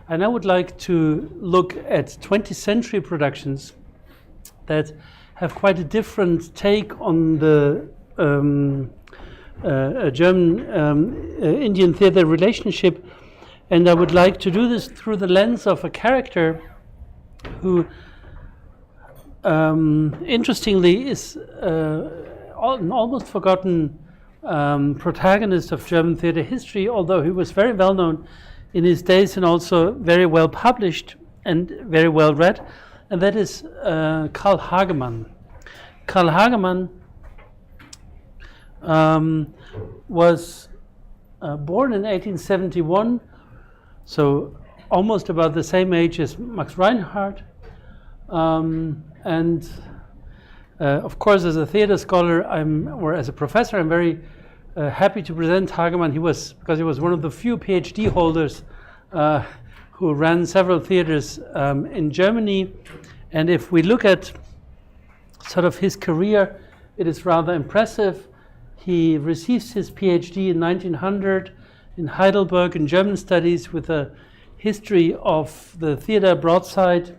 And I would like to look at 20th century productions that have quite a different take on the German-Indian theater relationship. And I would like to do this through the lens of a character who, interestingly, is an almost forgotten protagonist of German theater history, although he was very well known in his days and also very well published and very well read, and that is Karl Hagemann. Karl Hagemann was born in 1871, so almost about the same age as Max Reinhardt, and of course, as a theater scholar, or as a professor, I'm very happy to present Hagemann. Because he was one of the few PhD holders who ran several theaters in Germany. And if we look at sort of his career, it is rather impressive. He receives his PhD in 1900 in Heidelberg in German studies with a history of the theater broadside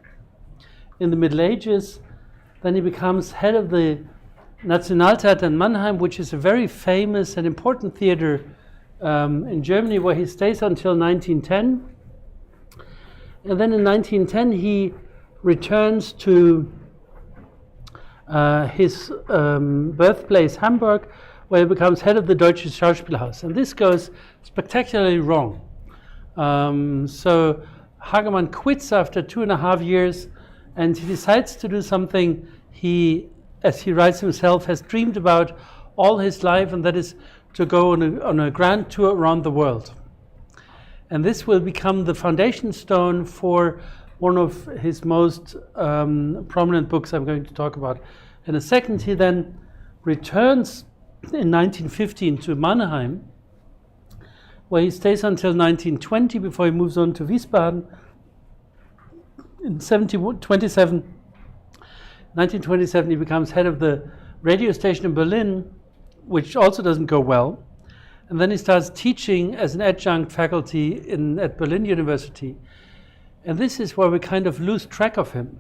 in the Middle Ages. Then he becomes head of the Nationaltheater in Mannheim, which is a very famous and important theater in Germany, where he stays until 1910. And then in 1910 he returns to his birthplace Hamburg, where he becomes head of the Deutsches Schauspielhaus. And this goes spectacularly wrong. So Hagemann quits after 2.5 years, and he decides to do something he, as he writes himself, has dreamed about all his life, and that is to go on a grand tour around the world. And this will become the foundation stone for one of his most prominent books I'm going to talk about in a second. He then returns in 1915 to Mannheim, where he stays until 1920 before he moves on to Wiesbaden. In 1927, he becomes head of the radio station in Berlin, which also doesn't go well. And then he starts teaching as an adjunct faculty at Berlin University. And this is where we kind of lose track of him.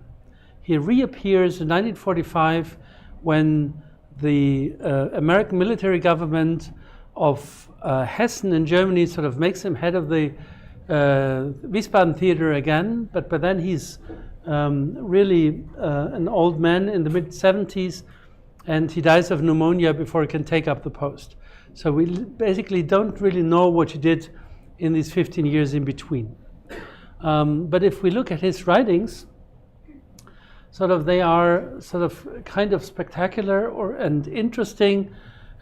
He reappears in 1945 when the American military government of Hessen in Germany sort of makes him head of the Wiesbaden Theater again, but by then he's really an old man in the mid-70s, and he dies of pneumonia before he can take up the post. So we basically don't really know what he did in these 15 years in between. But if we look at his writings, they are kind of spectacular and interesting,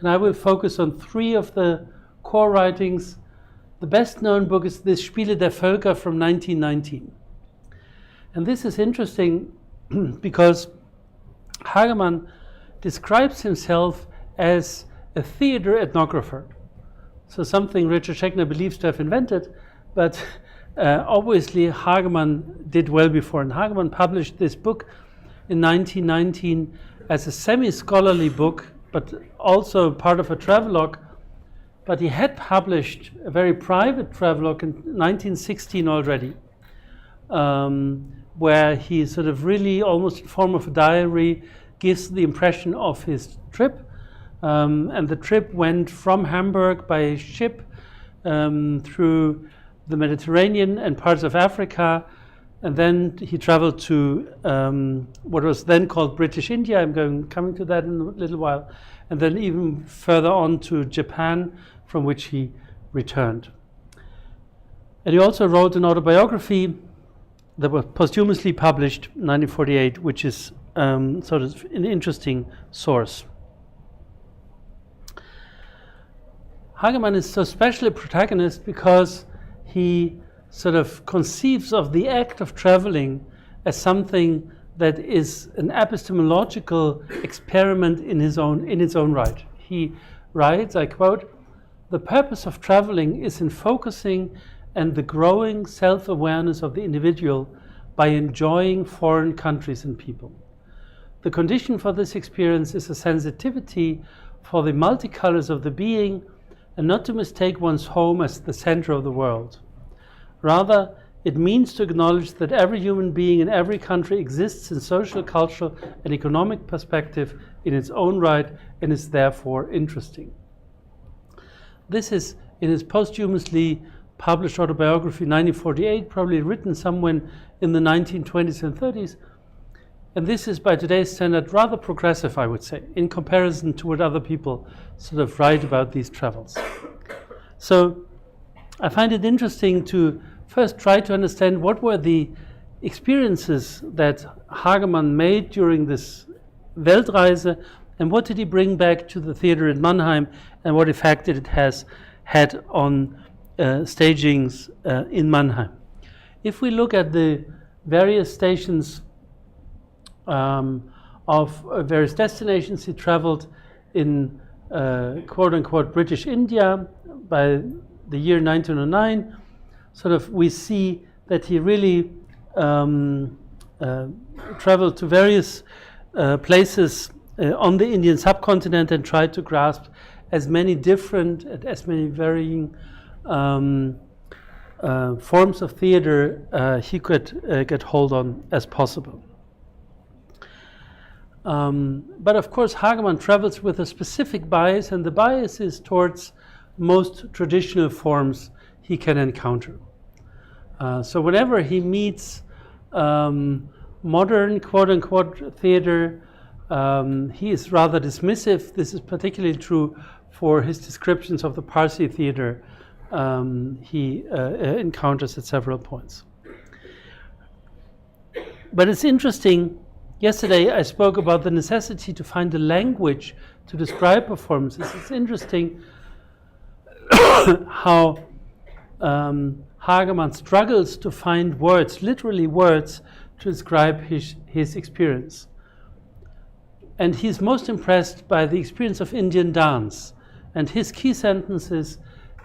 and I will focus on 3 of the core writings. The best known book is this Spiele der Völker from 1919. And this is interesting because Hagemann describes himself as a theater ethnographer. So something Richard Schechner believes to have invented, but obviously Hagemann did well before. And Hagemann published this book in 1919 as a semi-scholarly book, but also part of a travelogue. But he had published a very private travelogue in 1916 already, where he sort of really, almost in form of a diary, gives the impression of his trip. And the trip went from Hamburg by ship through the Mediterranean and parts of Africa. And then he traveled to what was then called British India. I'm coming to that in a little while. And then even further on to Japan, from which he returned. And he also wrote an autobiography that was posthumously published in 1948, which is sort of an interesting source. Hagemann is so special a protagonist because he sort of conceives of the act of traveling as something that is an epistemological experiment in its own right. He writes, I quote, "The purpose of traveling is in focusing and the growing self-awareness of the individual by enjoying foreign countries and people. The condition for this experience is a sensitivity for the multicolors of the being and not to mistake one's home as the center of the world. Rather, It means to acknowledge that every human being in every country exists in social, cultural, and economic perspective in its own right and is therefore interesting. This is in his posthumously published autobiography, 1948, probably written somewhere in the 1920s and 30s. And this is, by today's standard, rather progressive, I would say, in comparison to what other people sort of write about these travels. So I find it interesting to first try to understand what were the experiences that Hagemann made during this Weltreise, and what did he bring back to the theater in Mannheim, and what effect it has had on stagings in Mannheim. If we look at the various stations of various destinations, he traveled in quote-unquote British India by the year 1909. Sort of we see that he really traveled to various places on the Indian subcontinent and tried to grasp as many different and as many varying forms of theater he could get hold on as possible. But of course Hagemann travels with a specific bias, and the bias is towards most traditional forms he can encounter. So whenever he meets modern quote-unquote theater, he is rather dismissive. This is particularly true for his descriptions of the Parsi theater he encounters at several points. But it's interesting, yesterday I spoke about the necessity to find a language to describe performances. It's interesting how Hagemann struggles to find words, literally words, to describe his experience. And he's most impressed by the experience of Indian dance. And his key sentence is,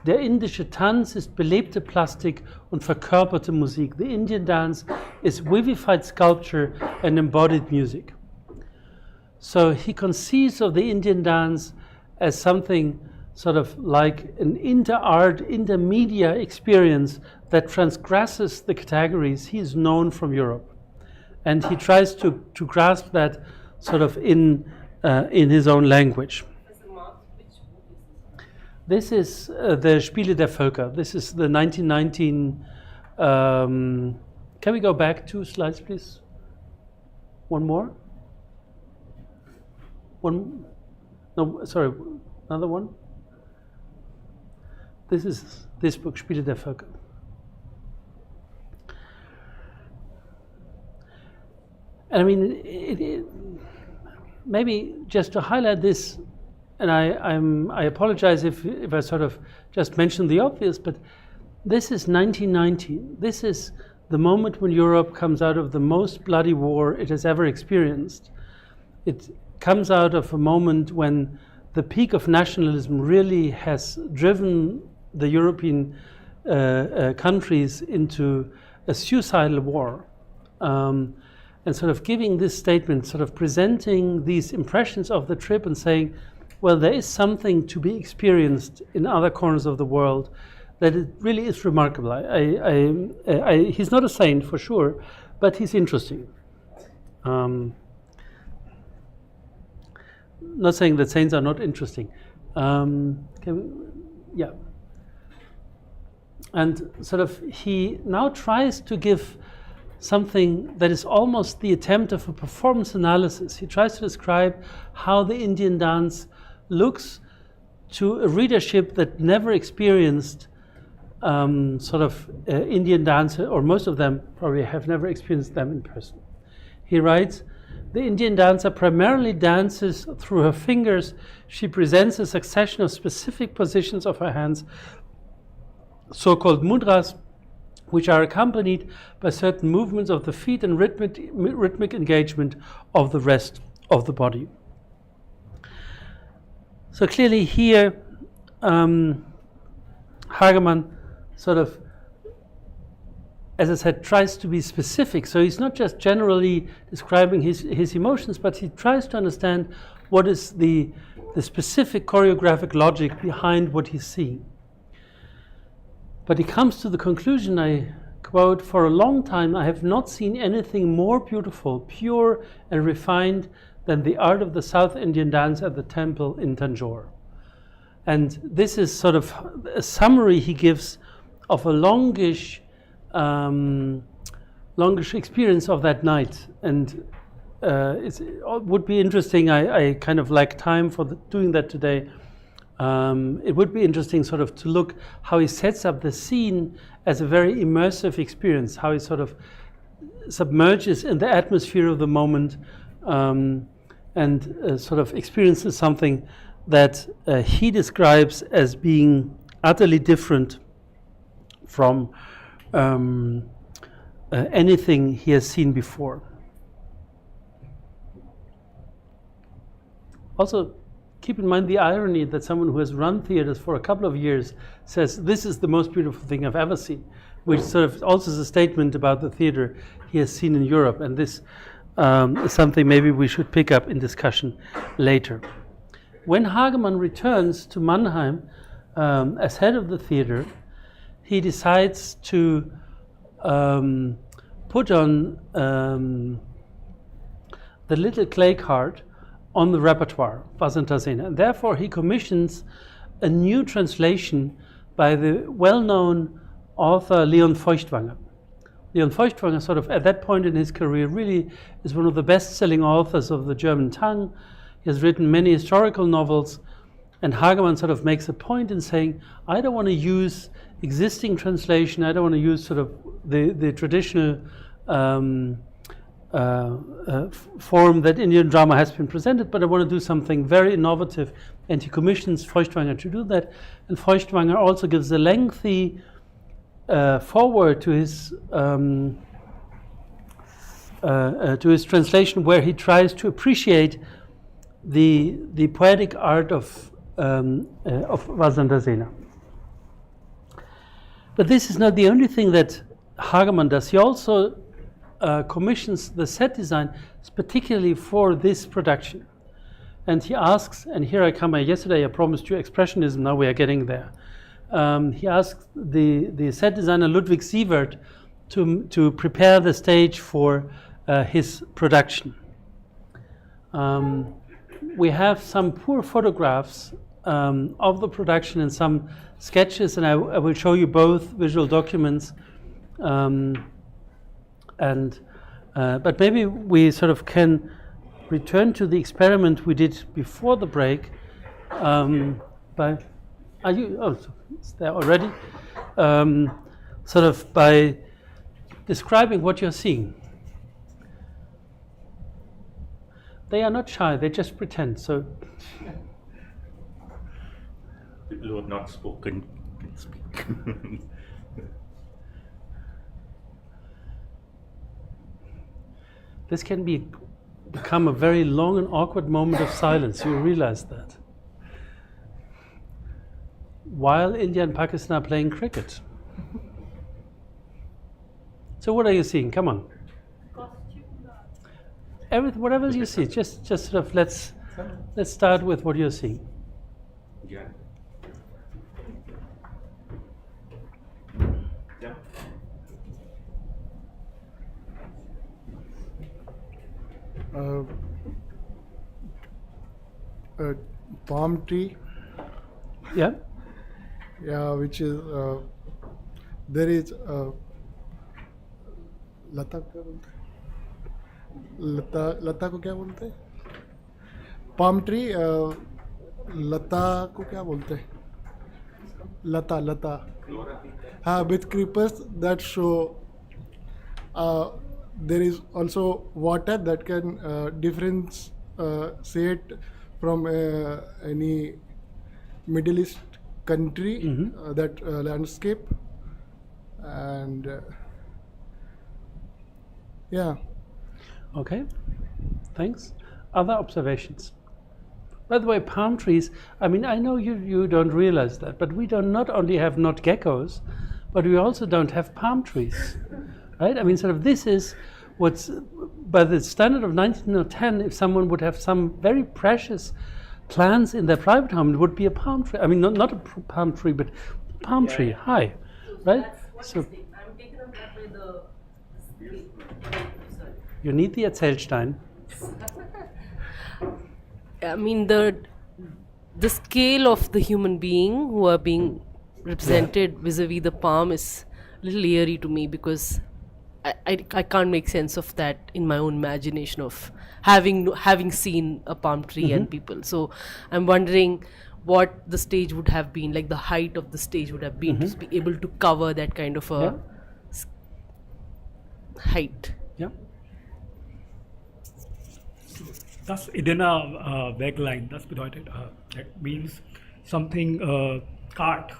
der indische Tanz ist belebte Plastik und verkörperte Musik. The Indian dance is vivified sculpture and embodied music. So he conceives of the Indian dance as something sort of like an inter-art, inter-media experience that transgresses the categories he is known from Europe. And he tries to grasp that sort of in his own language. This is the Spiele der Völker. This is the 1919. Can we go back 2 slides, please? One more? One? No, sorry, another one? This is this book, Spiele der Völker. And I mean, maybe just to highlight this, and I apologize if I sort of just mentioned the obvious, but this is 1919. This is the moment when Europe comes out of the most bloody war it has ever experienced. It comes out of a moment when the peak of nationalism really has driven the European countries into a suicidal war. And sort of giving this statement, sort of presenting these impressions of the trip and saying, well, there is something to be experienced in other corners of the world that it really is remarkable. He's not a saint for sure, but he's interesting. Not saying that saints are not interesting. Yeah. And sort of he now tries to give something that is almost the attempt of a performance analysis. He tries to describe how the Indian dance looks to a readership that never experienced Indian dance, or most of them probably have never experienced them in person. He writes, the Indian dancer primarily dances through her fingers. She presents a succession of specific positions of her hands, so-called mudras, which are accompanied by certain movements of the feet and rhythmic engagement of the rest of the body. So clearly here, Hagemann sort of, as I said, tries to be specific. So he's not just generally describing his emotions, but he tries to understand what is the specific choreographic logic behind what he's seeing. But he comes to the conclusion, I quote, "For a long time I have not seen anything more beautiful, pure and refined than the art of the South Indian dance at the temple in Tanjore." And this is sort of a summary he gives of a longish experience of that night. And it would be interesting, I kind of like time for doing that today. It would be interesting sort of to look how he sets up the scene as a very immersive experience, how he sort of submerges in the atmosphere of the moment and sort of experiences something that he describes as being utterly different from anything he has seen before. Also, keep in mind the irony that someone who has run theaters for a couple of years says, "This is the most beautiful thing I've ever seen," which sort of also is a statement about the theater he has seen in Europe. And this is something maybe we should pick up in discussion later. When Hagemann returns to Mannheim as head of the theater, he decides to put on the little clay card on the repertoire, Vasantasena. And therefore he commissions a new translation by the well-known author Leon Feuchtwanger. Leon Feuchtwanger sort of at that point in his career really is one of the best-selling authors of the German tongue. He has written many historical novels, and Hagemann sort of makes a point in saying, I don't want to use existing translation, I don't want to use sort of the traditional form that Indian drama has been presented, but I want to do something very innovative, and he commissions Feuchtwanger to do that. And Feuchtwanger also gives a lengthy foreword to his translation, where he tries to appreciate the poetic art of Vasantasena. But this is not the only thing that Hagemann does. He also commissions the set design particularly for this production. And he asks, and here I come, yesterday I promised you expressionism, now we are getting there. He asks the set designer Ludwig Sievert to prepare the stage for his production. We have some poor photographs of the production and some sketches, and I will show you both visual documents. But maybe we sort of can return to the experiment we did before the break. It's there already. Sort of by describing what you're seeing. They are not shy, they just pretend. So people who have not spoken can speak. This can become a very long and awkward moment of silence. You realize that. While India and Pakistan are playing cricket. So what are you seeing? Come on. Whatever you see, just sort of let's start with what you're seeing. Yeah. A palm tree. Yeah. Yeah, which is there is लता क्या बोलते हैं? लता को क्या बोलते हैं? palm tree. लता को क्या बोलते हैं? लता. हाँ, with creepers that show. There is also water that can differentiate from any Middle East country, that landscape, and yeah. Okay, thanks. Other observations? By the way, palm trees, I mean, I know you don't realize that, but we not only have not geckos, but we also don't have palm trees. Right? I mean, sort of this is what's, by the standard of 1910, if someone would have some very precious plants in their private home, it would be a palm tree. I mean, not a palm tree, but a palm tree, high, right? So I'm taken up that way You need the Erzählstein. I mean, the scale of the human being who are being represented vis-a-vis the palm is a little eerie to me, because I can't make sense of that in my own imagination of having seen a palm tree and people. So I'm wondering what the stage would have been, like the height of the stage would have been to be able to cover that kind of a height. Yeah. Das Edena Wegline, das bedeutet, that means something cart,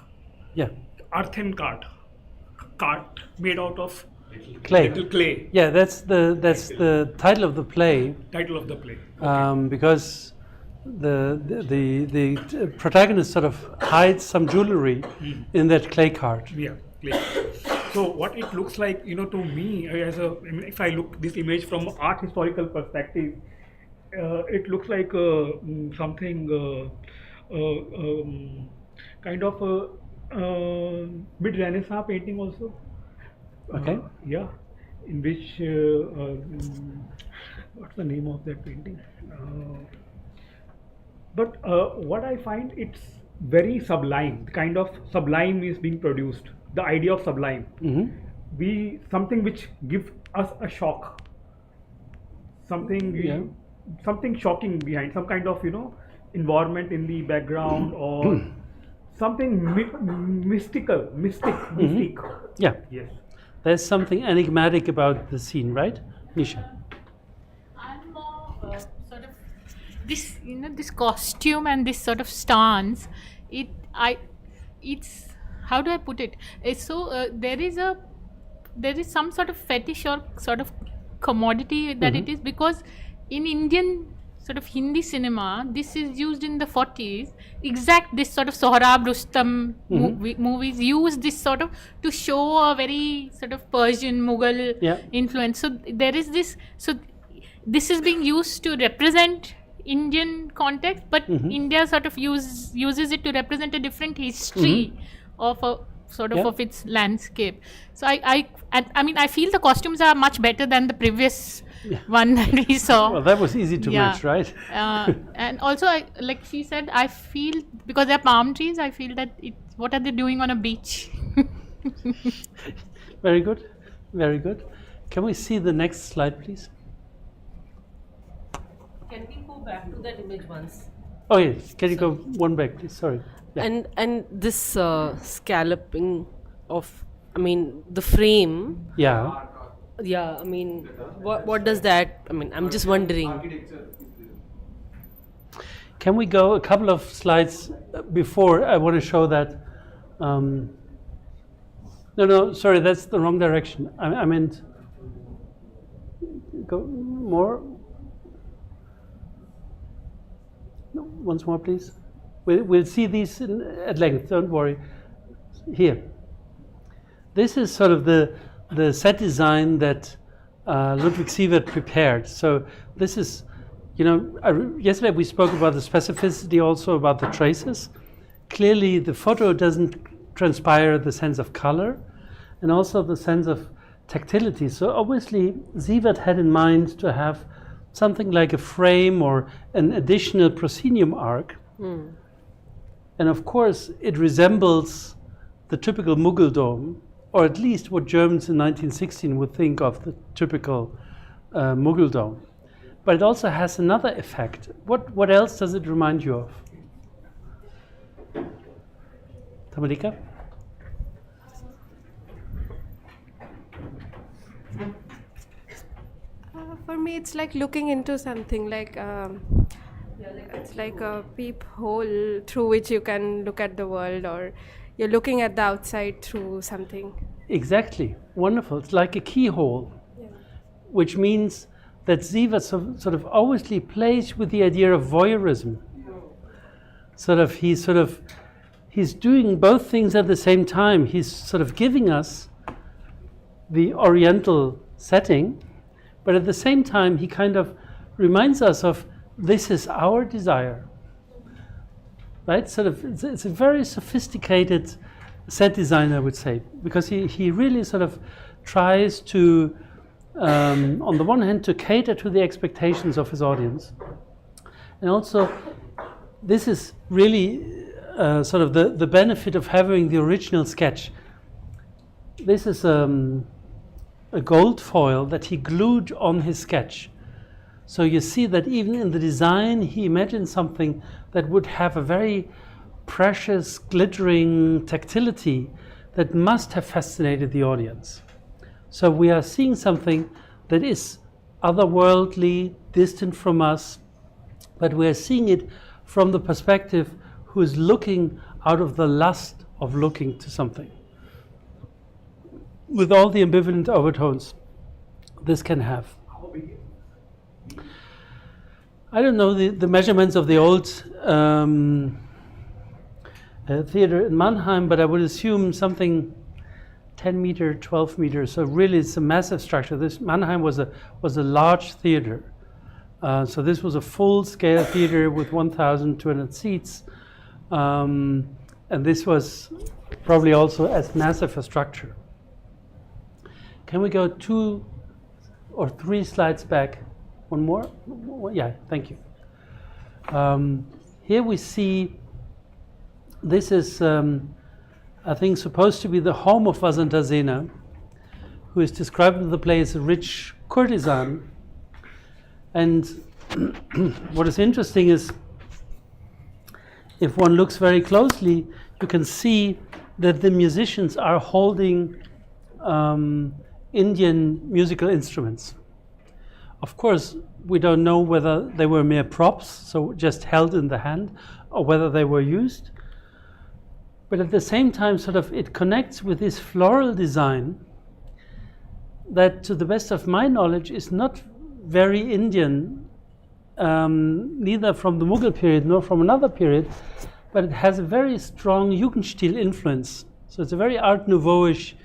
Yeah. earthen cart made out of Clay. little clay. Yeah, that's the title of the play. Title of the play. Because the protagonist sort of hides some jewelry in that clay cart. Yeah, clay. So what it looks like, to me, if I look this image from art historical perspective, it looks like something kind of a mid-Renaissance painting also. Okay. Yeah, in which what's the name of that painting? But what I find, it's very sublime. The kind of sublime is being produced. The idea of sublime, something which gives us a shock. Something shocking behind, some kind of environment in the background, or something mystic. Yeah. Yes. There's something enigmatic about the scene, right, Nisha? I'm more sort of this, this costume and this sort of stance. It's how do I put it? It's so there is some sort of fetish or sort of commodity that it is, because in Indian sort of Hindi cinema, this is used in the 40s. This sort of Sohrab Rustam movies use this sort of to show a very sort of Persian Mughal influence. So there is this. So this is being used to represent Indian context, but India sort of uses it to represent a different history of a sort of of its landscape. So I mean, I feel the costumes are much better than the previous one that we saw. Well, that was easy to match, right? And also, like she said, I feel, because they're palm trees, I feel that what are they doing on a beach? Very good, very good. Can we see the next slide, please? Can we go back to that image once? Oh yes, can you go one back, please? Sorry. Yeah. And this scalloping of, I mean, the frame. Yeah. Yeah, I mean, what does that? I mean, I'm just wondering. Can we go a couple of slides before? I want to show that. No, sorry, that's the wrong direction. I meant go more. No, once more, please. We'll see these at length. Don't worry. Here. This is sort of the set design that Ludwig Sievert prepared. So this is, yesterday we spoke about the specificity, also about the traces. Clearly the photo doesn't transpire the sense of color and also the sense of tactility. So obviously Sievert had in mind to have something like a frame or an additional proscenium arc. And of course it resembles the typical Mughal dome, or at least what Germans in 1916 would think of the typical Mughal dome. But it also has another effect. What else does it remind you of? Tamalika? For me, it's like looking into something, like it's like a peephole through which you can look at the world, or you're looking at the outside through something. Exactly. Wonderful. It's like a keyhole, which means that Sievert sort of obviously plays with the idea of voyeurism. He's doing both things at the same time. He's sort of giving us the Oriental setting, but at the same time he kind of reminds us of this is our desire. Right? It's a very sophisticated set design, I would say, because he really sort of tries to on the one hand, to cater to the expectations of his audience. And also, this is really sort of the benefit of having the original sketch. This is a gold foil that he glued on his sketch. So you see that even in the design, he imagined something that would have a very precious, glittering tactility that must have fascinated the audience. So we are seeing something that is otherworldly, distant from us, but we are seeing it from the perspective who is looking out of the lust of looking to something, with all the ambivalent overtones this can have. I don't know the measurements of the old theater in Mannheim, but I would assume something 10 meter, 12 meters. So really, it's a massive structure. This Mannheim was a large theater. So this was a full-scale theater with 1,200 seats, and this was probably also as massive a structure. Can we go 2 or 3 slides back? One more? Yeah, thank you. Here we see, this is, I think, supposed to be the home of Vasantasena, who is described in the play as a rich courtesan. And what is interesting is, if one looks very closely, you can see that the musicians are holding Indian musical instruments. Of course, we don't know whether they were mere props, so just held in the hand, or whether they were used. But at the same time, sort of, it connects with this floral design that, to the best of my knowledge, is not very Indian, neither from the Mughal period nor from another period, but it has a very strong Jugendstil influence. So it's a very Art Nouveau-ish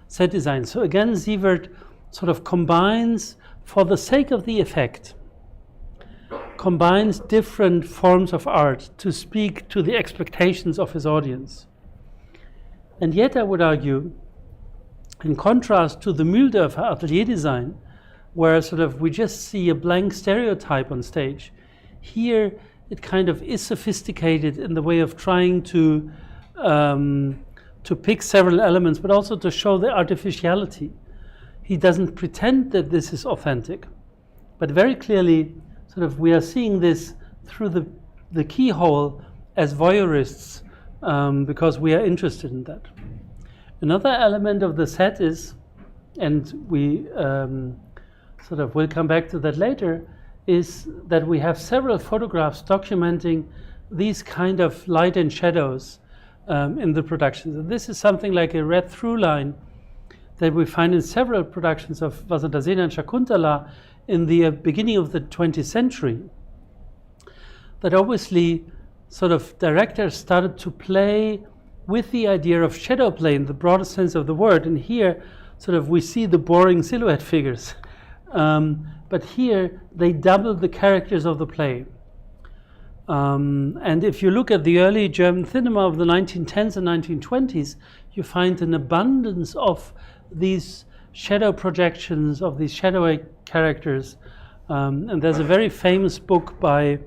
set design. So again, Sievert sort of combines, for the sake of the effect, combines different forms of art to speak to the expectations of his audience. And yet, I would argue, in contrast to the Mühldorfer atelier design, where sort of we just see a blank stereotype on stage, here it kind of is sophisticated in the way of trying to pick several elements, but also to show the artificiality. He doesn't pretend that this is authentic, but very clearly, sort of, we are seeing this through the keyhole as voyeurists, because we are interested in that. Another element of the set is, and we sort of will come back to that later, is that we have several photographs documenting these kind of light and shadows in the productions. And this is something like a red through line that we find in several productions of Vasantasena and Shakuntala in the beginning of the 20th century. That obviously sort of directors started to play with the idea of shadow play in the broadest sense of the word. And here sort of we see the boring silhouette figures. But here they doubled the characters of the play. And if you look at the early German cinema of the 1910s and 1920s, you find an abundance of these shadow projections, of these shadowy characters. And there's a very famous book by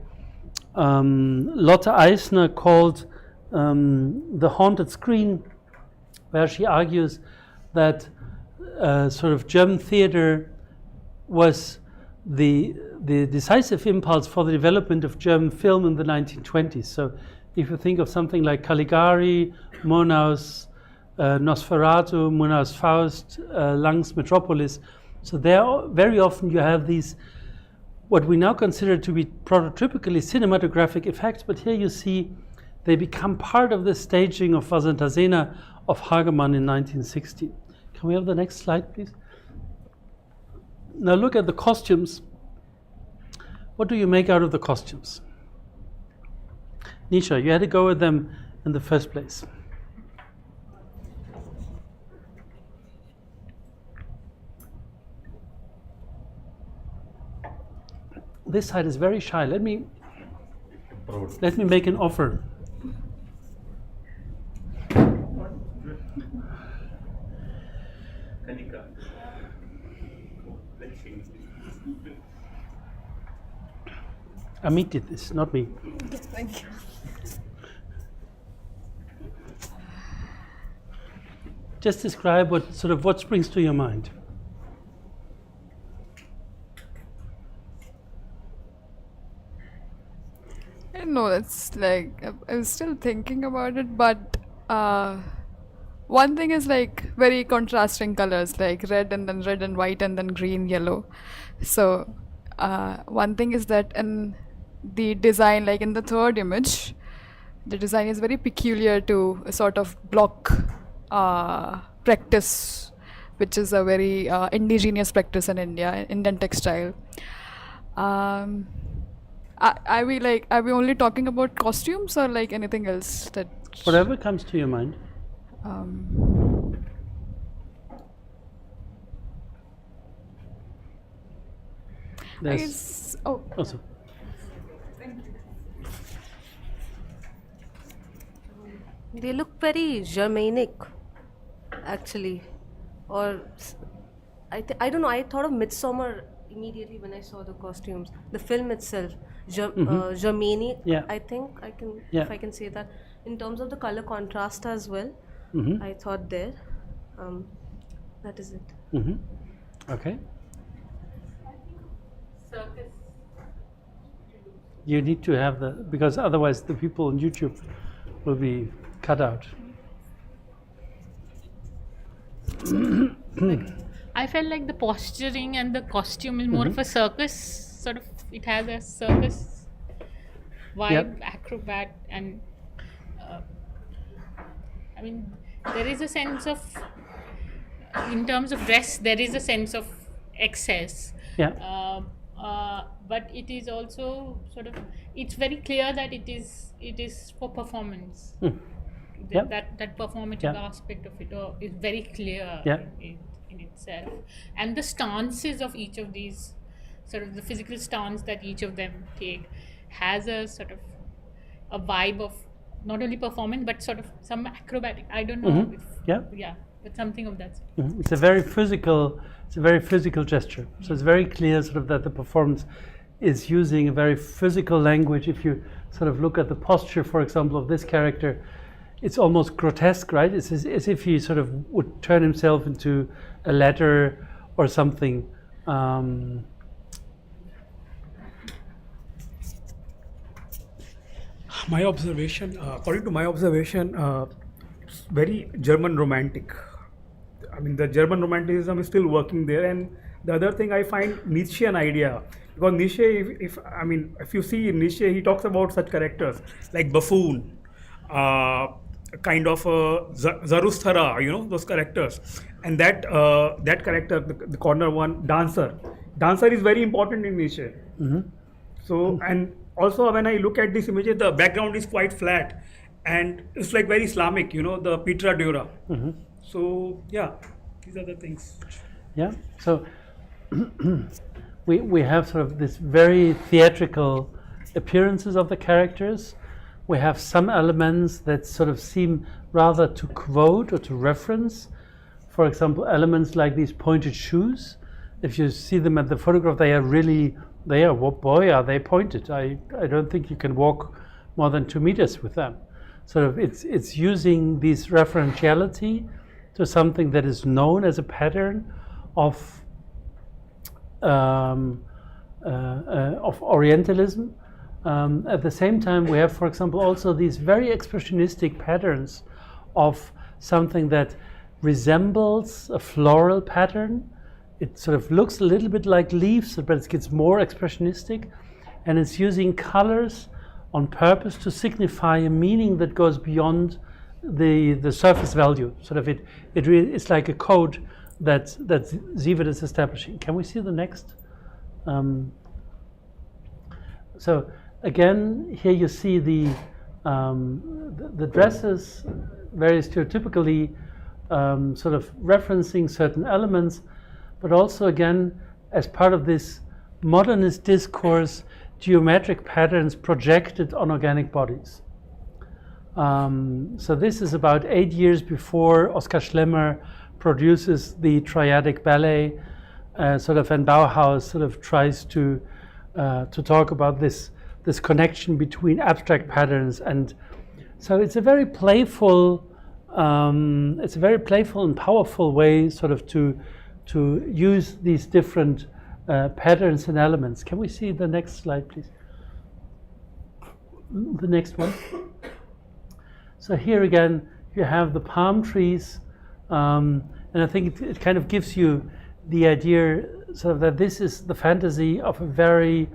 Lotte Eisner called The Haunted Screen, where she argues that sort of German theater was the decisive impulse for the development of German film in the 1920s. So if you think of something like Caligari, Murnau's Nosferatu, Murnau's Faust, Lang's Metropolis, so there very often you have these, what we now consider to be prototypically cinematographic effects, but here you see they become part of the staging of Vasantasena of Hagemann in 1960. Can we have the next slide, please? Now look at the costumes. What do you make out of the costumes? Nisha, you had to go with them in the first place. This side is very shy. Let me make an offer. Amit did this, not me. Thank you. Just describe what springs to your mind. No, it's like I was still thinking about it, but one thing is like very contrasting colors, like red and then red and white and then green, yellow. So one thing is that in the design, like in the third image, the design is very peculiar to a sort of block practice, which is a very indigenous practice in India, Indian textile. Are we only talking about costumes or like anything else that? Whatever comes to your mind. I There's guess, oh, also. They look very Germanic, actually, or I don't know. I thought of Midsummer immediately when I saw the costumes. The film itself, Germanic. Yeah. I think I can, Yeah. if I can say that, in terms of the color contrast as well. I thought there. That is it. Okay. Circus. You need to have because otherwise the people on YouTube will be cut out. I felt like the posturing and the costume is more of a circus sort of. It has a circus vibe, acrobat, and I mean, there is a sense of, in terms of dress, there is a sense of excess. Yeah. But it is also sort of. It's very clear that it is for performance. Yep. That performative Yeah. aspect of it is very clear Yeah. in itself, and the stances of each of these, sort of the physical stance that each of them take, has a sort of a vibe of not only performance but sort of some acrobatic. I don't know if but something of that sort. It's a very physical gesture. So it's very clear sort of that the performance is using a very physical language. If you sort of look at the posture, for example, of this character, it's almost grotesque, right? It's as if he sort of would turn himself into a ladder or something. My observation, according to my observation, very German romantic. I mean, the German romanticism is still working there. And the other thing I find Nietzschean idea, because Nietzsche, if you see Nietzsche, he talks about such characters like buffoon, kind of Zarathustra, those characters, and that character, the corner one, dancer is very important in Nietzsche. So, and also when I look at this image, the background is quite flat and it's like very Islamic, the Petra Dura. So yeah, these are the things. Yeah. So we have sort of this very theatrical appearances of the characters. We have some elements that sort of seem rather to quote or to reference. For example, elements like these pointed shoes. If you see them at the photograph, are they pointed? I don't think you can walk more than 2 meters with them. Sort of, it's using this referentiality to something that is known as a pattern of Orientalism. At the same time, we have, for example, also these very expressionistic patterns of something that resembles a floral pattern. It sort of looks a little bit like leaves, but it gets more expressionistic, and it's using colors on purpose to signify a meaning that goes beyond the surface value. Sort of it's like a code that Sievert is establishing. Can we see the next? So again, here you see the dresses very stereotypically sort of referencing certain elements, but also again, as part of this modernist discourse, geometric patterns projected on organic bodies. So this is about 8 years before Oskar Schlemmer produces the triadic ballet. sort of, and Bauhaus sort of tries to talk about this connection between abstract patterns, and so it's a very playful and powerful way sort of to use these different patterns and elements. Can we see the next slide, please? The next one. So here again, you have the palm trees, and I think it kind of gives you the idea sort of that this is the fantasy of a very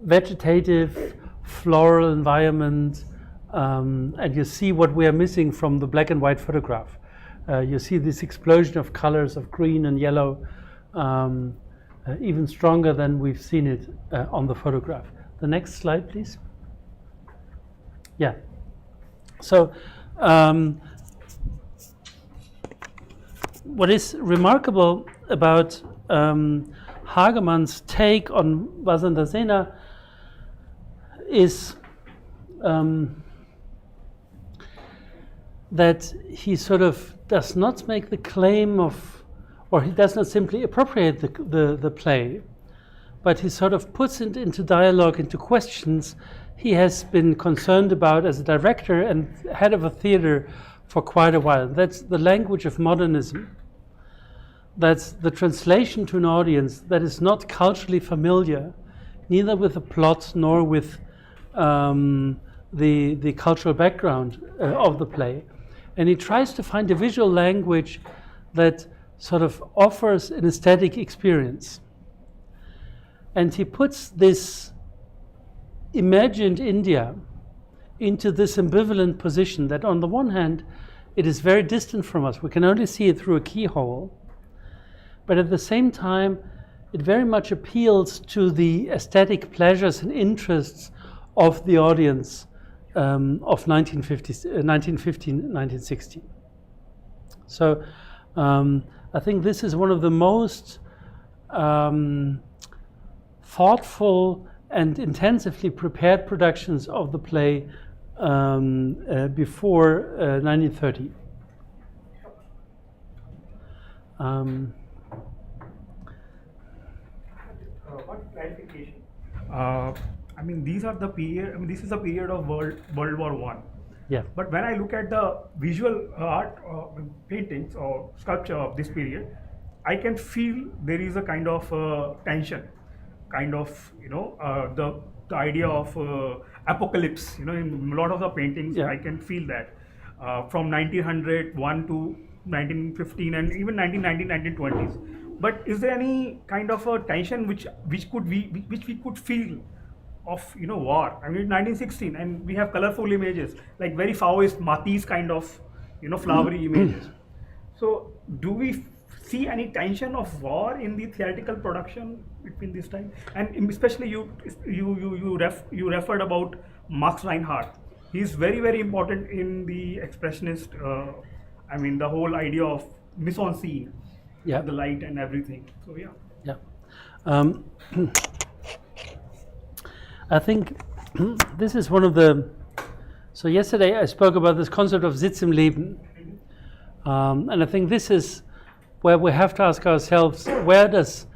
vegetative, floral environment, and you see what we are missing from the black and white photograph. You see this explosion of colors of green and yellow, even stronger than we've seen it on the photograph. The next slide, please. Yeah. So what is remarkable about Hagemann's take on Vasantasena is that he sort of does not make the claim of, or he does not simply appropriate the play, but he sort of puts it into dialogue, into questions he has been concerned about as a director and head of a theater for quite a while. That's the language of modernism. That's the translation to an audience that is not culturally familiar, neither with the plot nor with the cultural background of the play. And he tries to find a visual language that sort of offers an aesthetic experience. And he puts this imagined India into this ambivalent position that on the one hand, it is very distant from us. We can only see it through a keyhole. But at the same time, it very much appeals to the aesthetic pleasures and interests of the audience of 1915, 1916. So I think this is one of the most thoughtful and intensively prepared productions of the play before 1930. One clarification. I mean, these are the period. I mean, this is the period of World War One. Yeah. But when I look at the visual art, paintings or sculpture of this period, I can feel there is a kind of tension, kind of the idea of apocalypse. In a lot of the paintings, Yeah. I can feel that from 1901 to 1915 and even 1919, 1920s. But is there any kind of a tension which we could feel of war? I mean, 1916, and we have colorful images like very Faoist Matisse kind of flowery images. So do we see any tension of war in the theatrical production between this time? And especially you referred about Max Reinhardt. He's very, very important in the expressionist. I mean, the whole idea of mise en scene. Yeah. The light and everything. So yeah. Yeah. I think this is one of the. So yesterday I spoke about this concept of Sitz im Leben, and I think this is where we have to ask ourselves: where does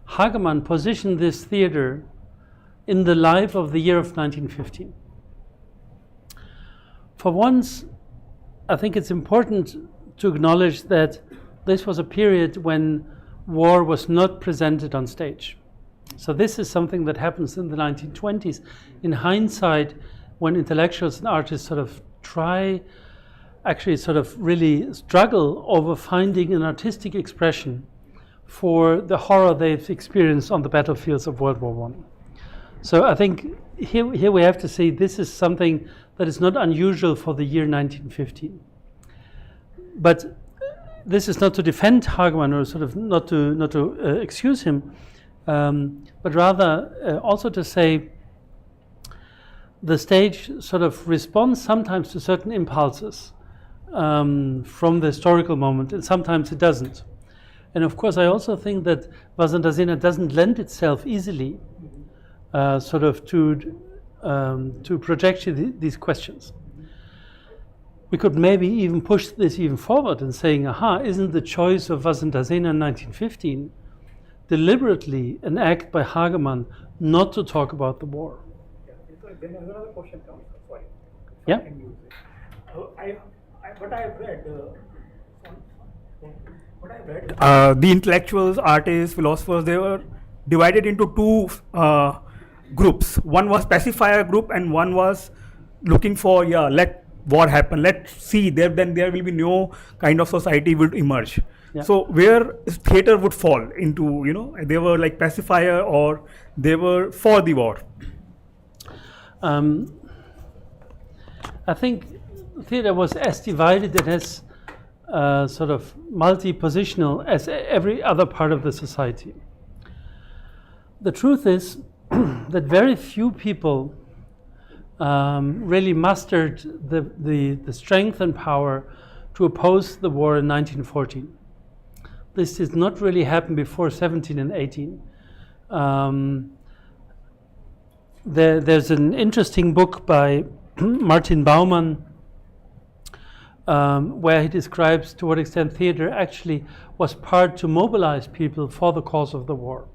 Hagemann position this theater in the life of the year of 1915? For once, I think it's important to acknowledge that this was a period when war was not presented on stage. So this is something that happens in the 1920s. In hindsight, when intellectuals and artists sort of really struggle over finding an artistic expression for the horror they've experienced on the battlefields of World War I. So I think here we have to say this is something that is not unusual for the year 1915. But this is not to defend Hagemann or sort of not to excuse him, but rather also to say the stage sort of responds sometimes to certain impulses from the historical moment, and sometimes it doesn't. And of course, I also think that Vasantasena doesn't lend itself easily sort of to project these questions. we could maybe even push this even forward and saying, aha, isn't the choice of Vasantasena in 1915 deliberately an act by Hagemann not to talk about the war? Then another question comes. Sorry. Yeah. I can use it. What I have read, the intellectuals, artists, philosophers, they were divided into two groups. One was pacifier group, and one was looking for let war happen. Let's see. Then there will be no kind of society would emerge. Yeah. So where theater would fall into, they were like pacifier or they were for the war. I think theatre was as divided and as sort of multi-positional as every other part of the society. The truth is that very few people really mustered the strength and power to oppose the war in 1914. This did not really happen before 17 and 18. There's an interesting book by Martin Baumann where he describes to what extent theater actually was part to mobilize people for the cause of the war.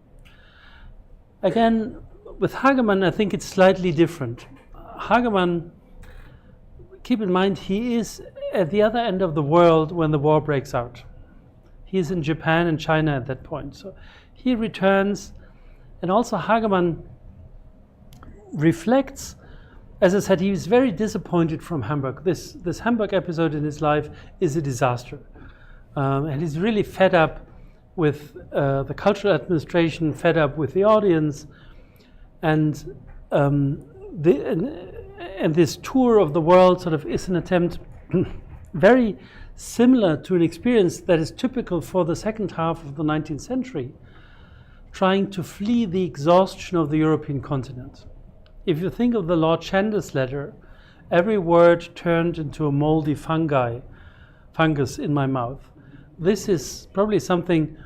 Again, with Hagemann, I think it's slightly different. Hagemann, keep in mind, he is at the other end of the world when the war breaks out. He is in Japan and China at that point. So he returns, and also Hagemann reflects, as I said, he was very disappointed from Hamburg. This Hamburg episode in his life is a disaster. And he's really fed up with the cultural administration, fed up with the audience. And this tour of the world sort of is an attempt very similar to an experience that is typical for the second half of the 19th century, trying to flee the exhaustion of the European continent. If you think of the Lord Chandos letter, every word turned into a moldy fungus in my mouth. This is probably something,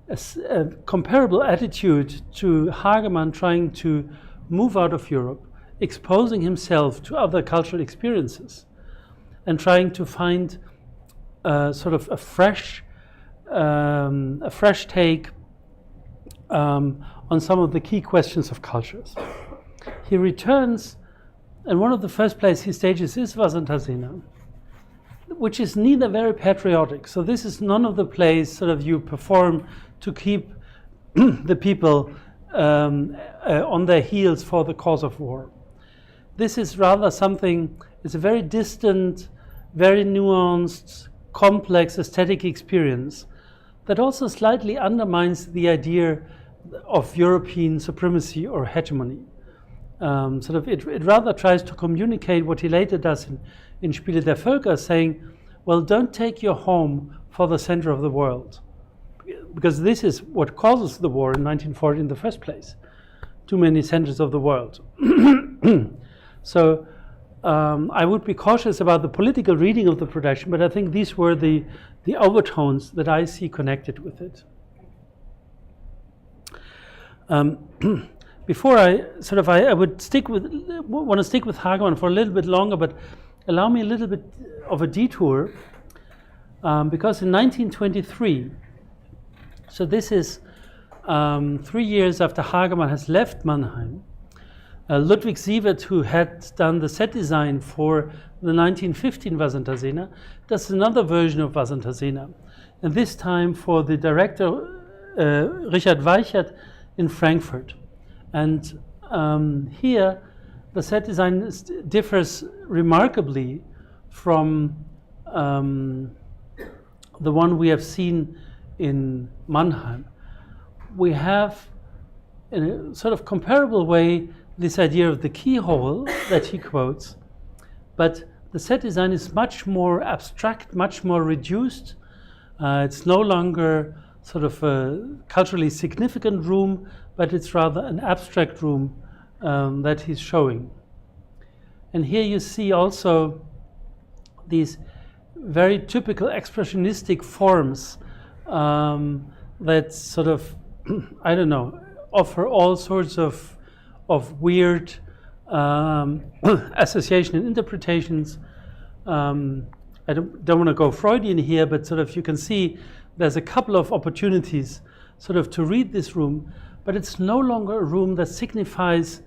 a comparable attitude to Hagemann trying to move out of Europe, exposing himself to other cultural experiences, and trying to find sort of a fresh take on some of the key questions of cultures. He returns, and one of the first plays he stages is Vasantasena, which is neither very patriotic. So this is none of the plays sort of you perform to keep the people on their heels for the cause of war. This is rather something, it's a very distant, very nuanced, complex aesthetic experience that also slightly undermines the idea of European supremacy or hegemony. It rather tries to communicate what he later does in Spiele der Völker, saying, well, don't take your home for the center of the world, because this is what causes the war in 1940 in the first place. Too many centers of the world. So I would be cautious about the political reading of the production, but I think these were the overtones that I see connected with it. Before I would want to stick with Hagemann for a little bit longer, but allow me a little bit of a detour, because in 1923, so this is 3 years after Hagemann has left Mannheim, Ludwig Sievert, who had done the set design for the 1915 Vasantasena, does another version of Vasantasena, and this time for the director Richard Weichert in Frankfurt. And here the set design differs remarkably from the one we have seen in Mannheim. We have, in a sort of comparable way, this idea of the keyhole that he quotes, but the set design is much more abstract, much more reduced. It's no longer sort of a culturally significant room, but it's rather an abstract room that he's showing. And here you see also these very typical expressionistic forms that sort of, I don't know, offer all sorts of weird association and interpretations. I don't want to go Freudian here, but sort of you can see there's a couple of opportunities sort of to read this room, but it's no longer a room that signifies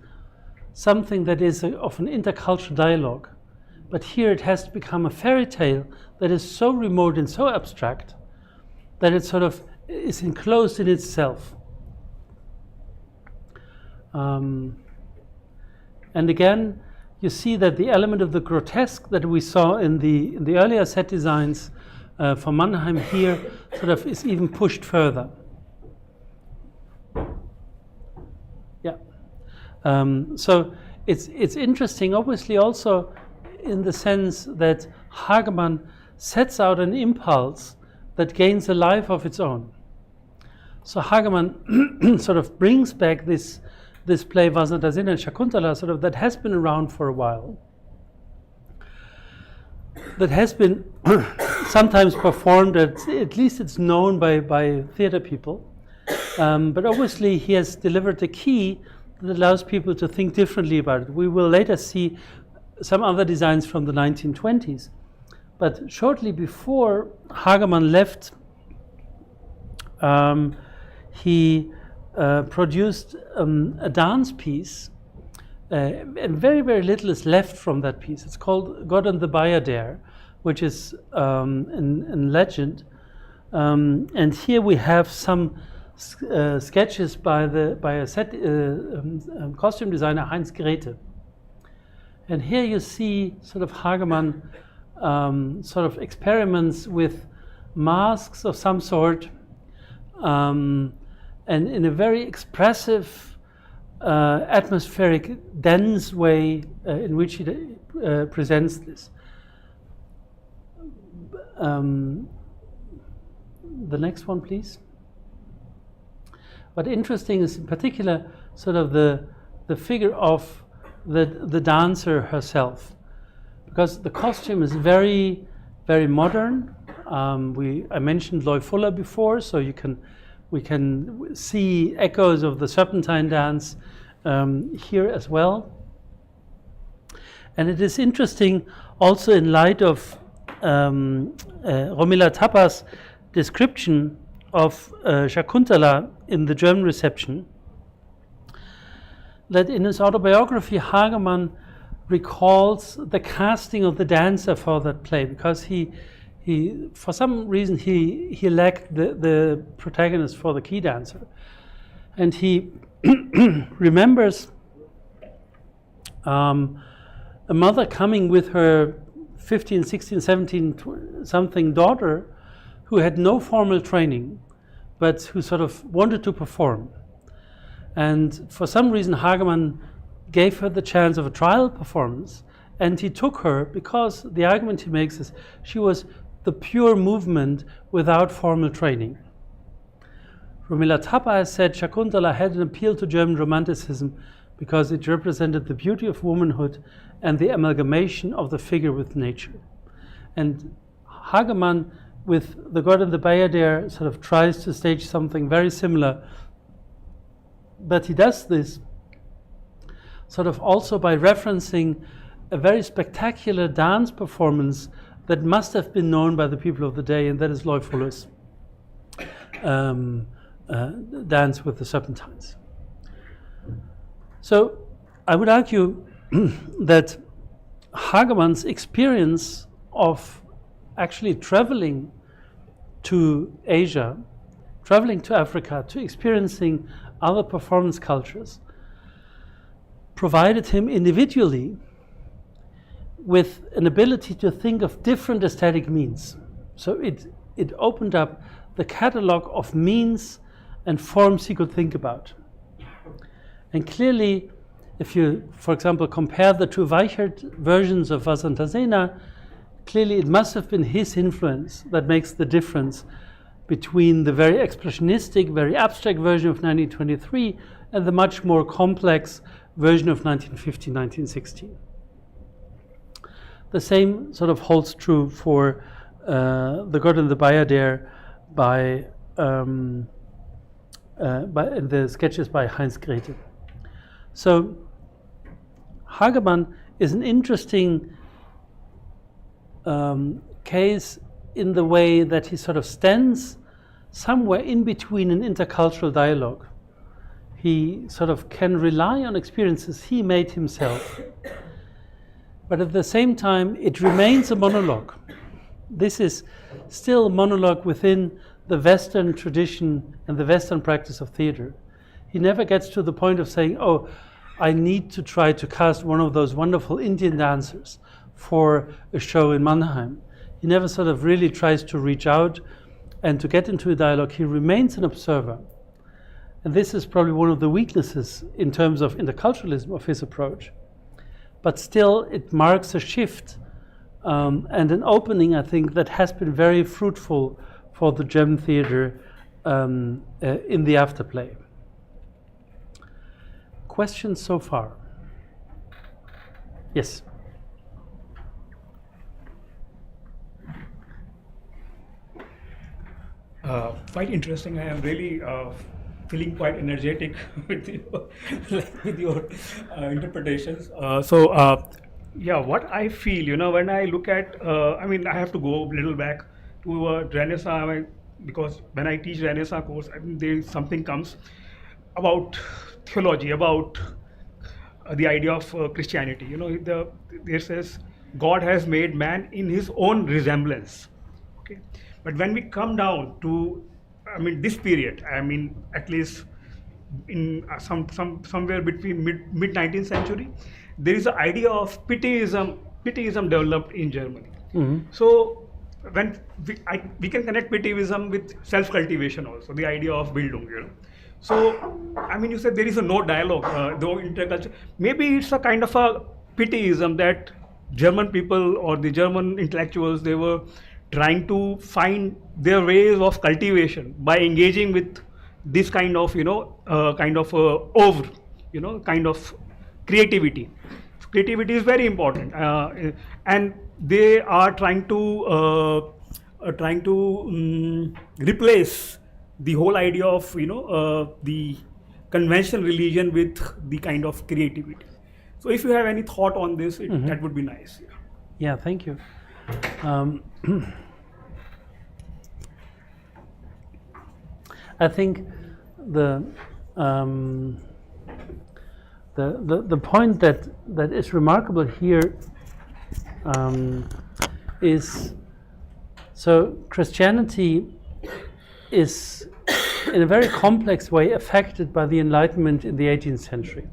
something that is of an intercultural dialogue. But here it has to become a fairy tale that is so remote and so abstract that it sort of is enclosed in itself. And again, you see that the element of the grotesque that we saw in the earlier set designs for Mannheim here sort of is even pushed further. Yeah. So it's interesting, obviously, also in the sense that Hagemann sets out an impulse that gains a life of its own. So Hagemann sort of brings back this play Vasantasena and Shakuntala, sort of that has been around for a while, that has been sometimes performed, at least it's known by theater people, but obviously he has delivered a key that allows people to think differently about it. We will later see some other designs from the 1920s. But shortly before Hagemann left, he produced a dance piece, and very, very little is left from that piece. It's called God and the Bayadere, which is in legend. And here we have some sketches by a set costume designer, Heinz Grete. And here you see sort of Hagemann sort of experiments with masks of some sort, and in a very expressive, atmospheric, dense way in which he presents this. The next one, please. What interesting is in particular sort of the figure of the dancer herself, because the costume is very, very modern. I mentioned L04 before, so we can see echoes of the serpentine dance here as well. And it is interesting also in light of Romila Tappa's description of Shakuntala in the German reception, that in his autobiography Hagemann recalls the casting of the dancer for that play, because he for some reason he lacked the protagonist for the key dancer, and he remembers a mother coming with her 15, 16, 17 something daughter who had no formal training but who sort of wanted to perform. And for some reason, Hagemann gave her the chance of a trial performance, and he took her because the argument he makes is she was the pure movement without formal training. Romila Tappa has said Shakuntala had an appeal to German Romanticism because it represented the beauty of womanhood and the amalgamation of the figure with nature. And Hagemann, with the God and the Bayadere, sort of tries to stage something very similar. But he does this sort of also by referencing a very spectacular dance performance that must have been known by the people of the day, and that is L04's dance with the serpentines. So I would argue that Hagemann's experience of actually traveling to Asia, traveling to Africa, to experiencing other performance cultures, provided him individually with an ability to think of different aesthetic means. So it opened up the catalog of means and forms he could think about. And clearly, if you, for example, compare the two Weichert versions of Vasantasena, clearly it must have been his influence that makes the difference between the very expressionistic, very abstract version of 1923 and the much more complex version of 1915, 1916. The same sort of holds true for the God and the Bayadere by the sketches by Heinz Grete. So Hagemann is an interesting case in the way that he sort of stands somewhere in between an intercultural dialogue. He sort of can rely on experiences he made himself, but at the same time it remains a monologue. This is still a monologue within the Western tradition and the Western practice of theater. He never gets to the point of saying, oh, I need to try to cast one of those wonderful Indian dancers for a show in Mannheim. He never sort of really tries to reach out and to get into a dialogue. He remains an observer. And this is probably one of the weaknesses in terms of interculturalism of his approach. But still, it marks a shift and an opening, I think, that has been very fruitful for the German theater in the afterplay. Questions so far? Yes. Quite interesting. I am really feeling quite energetic with your interpretations. Yeah, what I feel, when I look at, I have to go a little back to Renaissance, because when I teach Renaissance course, there something comes about theology, about the idea of Christianity. There says God has made man in his own resemblance. Okay, but when we come down to, this period, at least in somewhere between mid 19th century, there is an idea of pietism developed in Germany. Mm-hmm. So when we can connect pietism with self-cultivation also, the idea of Bildung. So you said there is no dialogue, though interculture. Maybe it's a kind of a pietism that German people or the German intellectuals, they were trying to find their ways of cultivation by engaging with this kind of kind of creativity. Creativity is very important, and they are trying to replace the whole idea of the conventional religion with the kind of creativity. So if you have any thought on this, that would be nice. Yeah, thank you. I think the point that is remarkable here is, so Christianity is in a very complex way affected by the Enlightenment in the 18th century.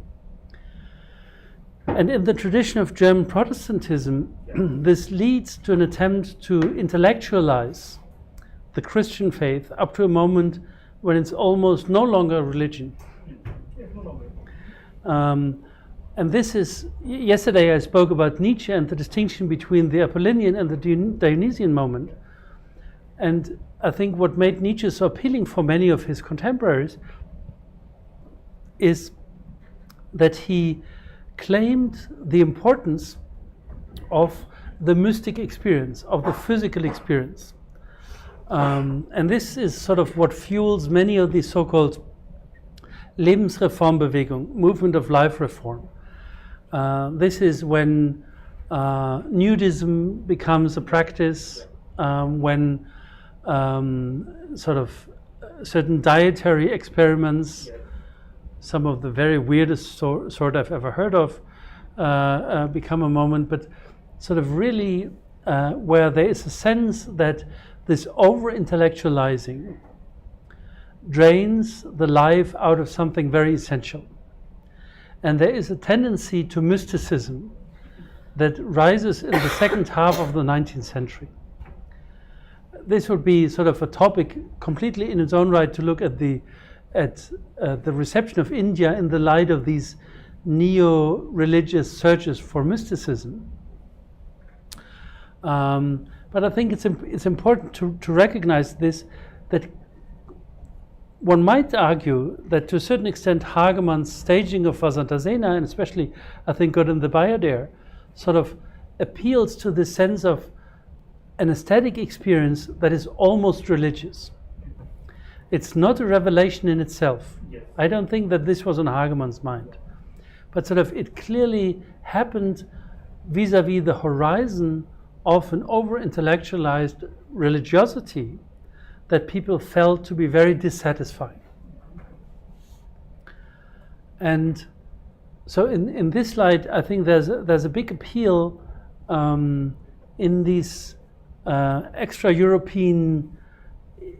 And in the tradition of German Protestantism, this leads to an attempt to intellectualize the Christian faith up to a moment when it's almost no longer a religion. And this is, yesterday I spoke about Nietzsche and the distinction between the Apollinian and the Dionysian moment. And I think what made Nietzsche so appealing for many of his contemporaries is that he claimed the importance of the mystic experience, of the physical experience. And this is sort of what fuels many of these so-called Lebensreformbewegung, movement of life reform. This is when nudism becomes a practice, when sort of certain dietary experiments, some of the very weirdest sort I've ever heard of, become a moment, but sort of really where there is a sense that this over-intellectualizing drains the life out of something very essential. And there is a tendency to mysticism that rises in the second half of the 19th century. This would be sort of a topic completely in its own right to look at the reception of India in the light of these neo-religious searches for mysticism. But I think it's important to recognize this, that one might argue that to a certain extent Hagemann's staging of Vasantasena, and especially I think Gott in the Bayadere, sort of appeals to this sense of an aesthetic experience that is almost religious. It's not a revelation in itself. Yes. I don't think that this was on Hagemann's mind. But sort of it clearly happened vis-a-vis the horizon often over-intellectualized religiosity that people felt to be very dissatisfying. And so in this light, I think there's a big appeal in these extra-European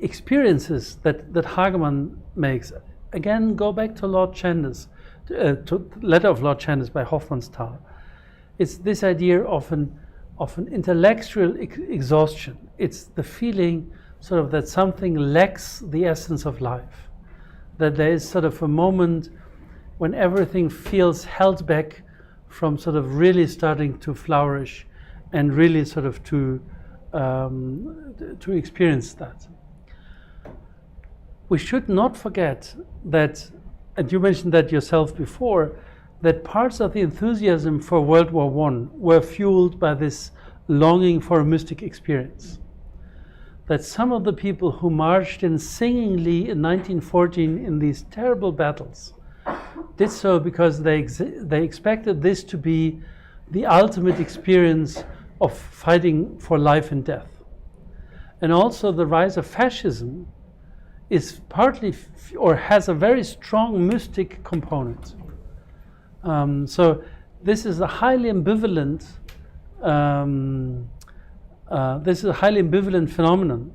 experiences that Hagemann makes. Again, go back to Lord Chandos, to Letter of Lord Chandos by Hofmannsthal. It's this idea of an intellectual exhaustion. It's the feeling sort of that something lacks the essence of life, that there is sort of a moment when everything feels held back from sort of really starting to flourish and really sort of to experience that. We should not forget that, and you mentioned that yourself before, that parts of the enthusiasm for World War I were fueled by this longing for a mystic experience. That some of the people who marched in singingly in 1914 in these terrible battles did so because they expected this to be the ultimate experience of fighting for life and death. And also the rise of fascism is partly or has a very strong mystic component. So this is a highly ambivalent phenomenon.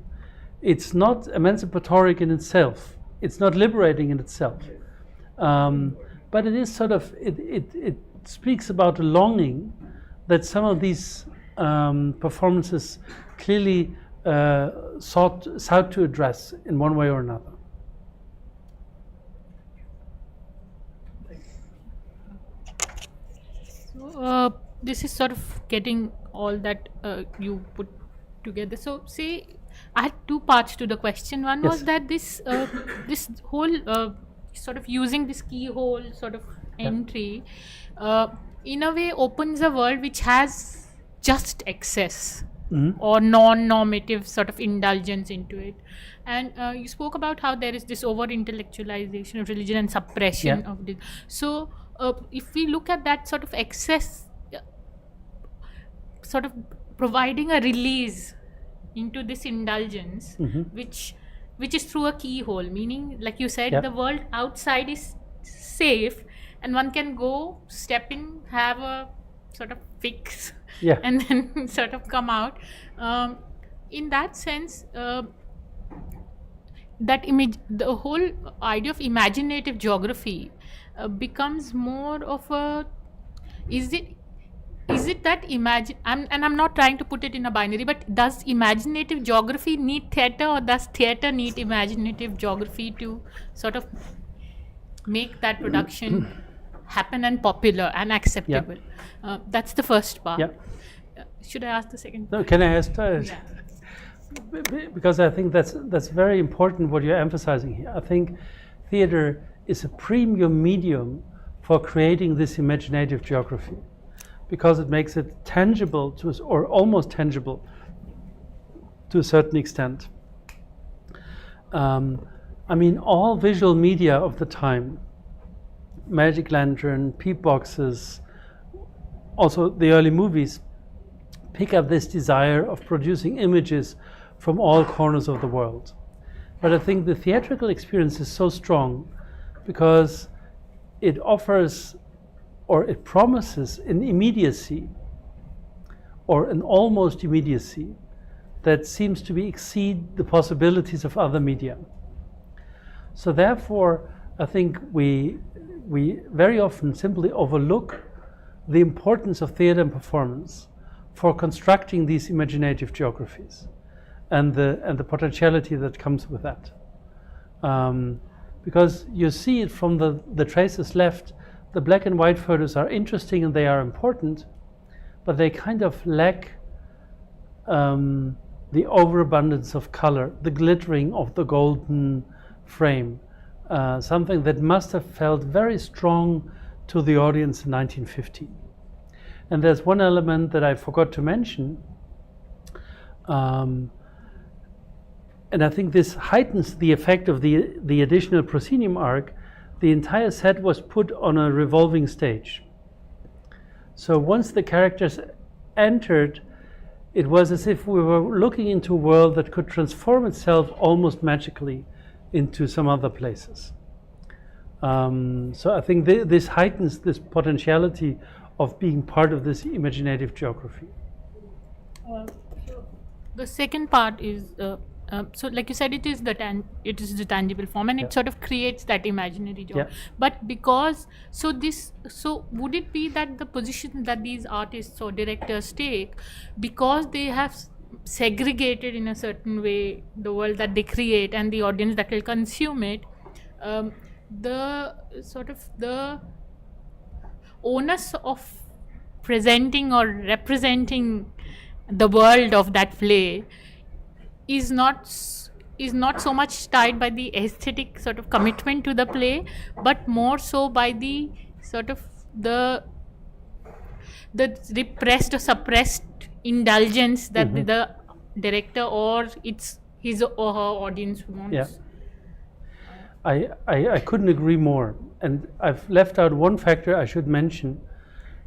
It's not emancipatoric in itself. It's not liberating in itself. But it is sort of, it speaks about a longing that some of these performances clearly sought to address in one way or another. So this is sort of getting all that you put together. So say I had two parts to the question. One Yes. was that this this whole sort of using this keyhole sort of entry in a way opens a world which has just excess or non-normative sort of indulgence into it. And you spoke about how there is this over-intellectualization of religion and suppression of this. So if we look at that sort of excess, sort of providing a release into this indulgence, which is through a keyhole, meaning, like you said, the world outside is safe and one can go, step in, have a sort of fix, and then sort of come out. In that sense, that image, the whole idea of imaginative geography becomes more of a, is it that I'm not trying to put it in a binary, but does imaginative geography need theatre, or does theatre need imaginative geography to sort of make that production happen and popular and acceptable? That's the first part. Should I ask the second part? No, can I ask? Because I think that's very important what you're emphasizing here. I think theatre is a premium medium for creating this imaginative geography, because it makes it tangible to us, or almost tangible to a certain extent. I mean, all visual media of the time, Magic Lantern, peep boxes, also the early movies, pick up this desire of producing images from all corners of the world. But I think the theatrical experience is so strong because it offers, or it promises, an immediacy, or an almost immediacy, that seems to exceed the possibilities of other media. So therefore, I think we very often simply overlook the importance of theatre and performance for constructing these imaginative geographies, and the potentiality that comes with that. Because you see it from the traces left. The black and white photos are interesting and they are important, but they kind of lack the overabundance of color, the glittering of the golden frame, something that must have felt very strong to the audience in 1915. And there's one element that I forgot to mention, and I think this heightens the effect of the additional proscenium arc. The entire set was put on a revolving stage. So once the characters entered, it was as if we were looking into a world that could transform itself almost magically into some other places. So I think this heightens this potentiality of being part of this imaginative geography. The second part is so, like you said, it is the tangible form, and it sort of creates that imaginary job. But because so would it be that the position that these artists or directors take, because they have segregated in a certain way the world that they create and the audience that will consume it, the sort of the onus of presenting or representing the world of that play is not so much tied by the aesthetic sort of commitment to the play, but more so by the sort of the repressed or suppressed indulgence that the director or his or her audience wants. Yeah. I couldn't agree more, and I've left out one factor I should mention,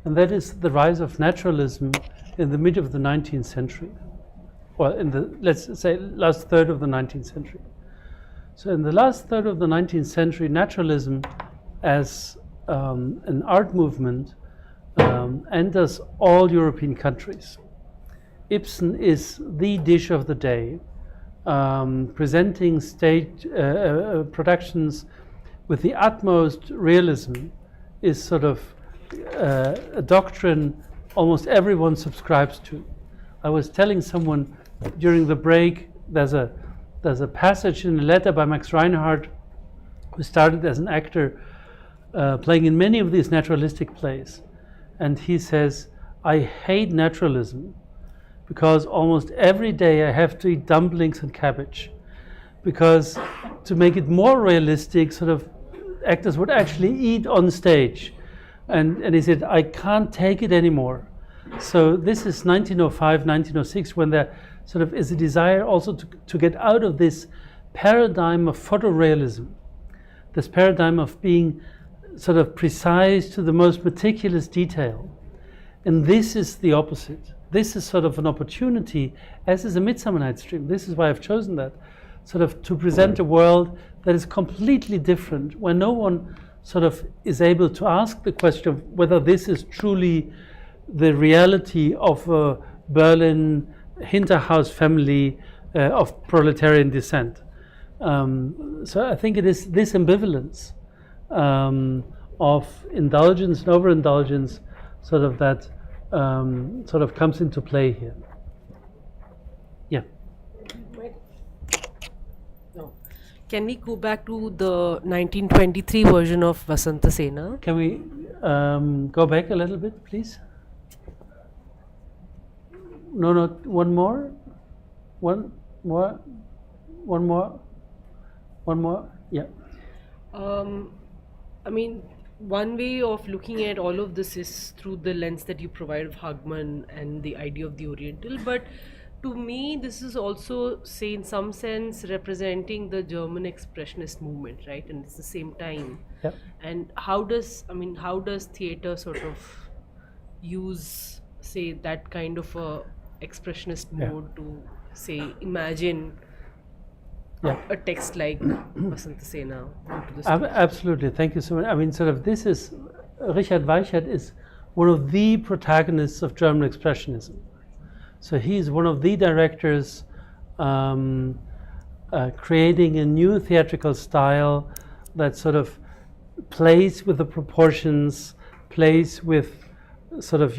and that is the rise of naturalism in the mid of the 19th century, or in the, let's say, last third of the 19th century. So in the last third of the 19th century, naturalism as an art movement enters all European countries. Ibsen is the dish of the day, presenting stage productions with the utmost realism is sort of a doctrine almost everyone subscribes to. I was telling someone during the break, there's a passage in a letter by Max Reinhardt, who started as an actor playing in many of these naturalistic plays, and he says, I hate naturalism because almost every day I have to eat dumplings and cabbage, because to make it more realistic, sort of actors would actually eat on stage. And he said, I can't take it anymore. So this is 1905, 1906, when there sort of is a desire also to get out of this paradigm of photorealism, this paradigm of being sort of precise to the most meticulous detail. And this is the opposite. This is sort of an opportunity, as is A Midsummer Night's Dream. This is why I've chosen that, sort of to present a world that is completely different, where no one sort of is able to ask the question of whether this is truly the reality of a Berlin Hinterhouse family of proletarian descent. So I think it is this ambivalence of indulgence and overindulgence sort of that sort of comes into play here. Yeah. Can we go back to the 1923 version of Vasanta Sena? Can we go back a little bit, please? No, not one more. One more. Yeah. I mean, one way of looking at all of this is through the lens that you provide of Hagemann and the idea of the Oriental, but to me, this is also, say, in some sense, representing the German expressionist movement, right? And it's the same time. Yep. And how does theatre sort of use, say, that kind of a expressionist mode to, say, imagine a text like Vasanta Sena? Absolutely. Thank you so much. I mean, sort of, this is Richard Weichert is one of the protagonists of German expressionism. So he's one of the directors creating a new theatrical style that sort of plays with the proportions, plays with sort of,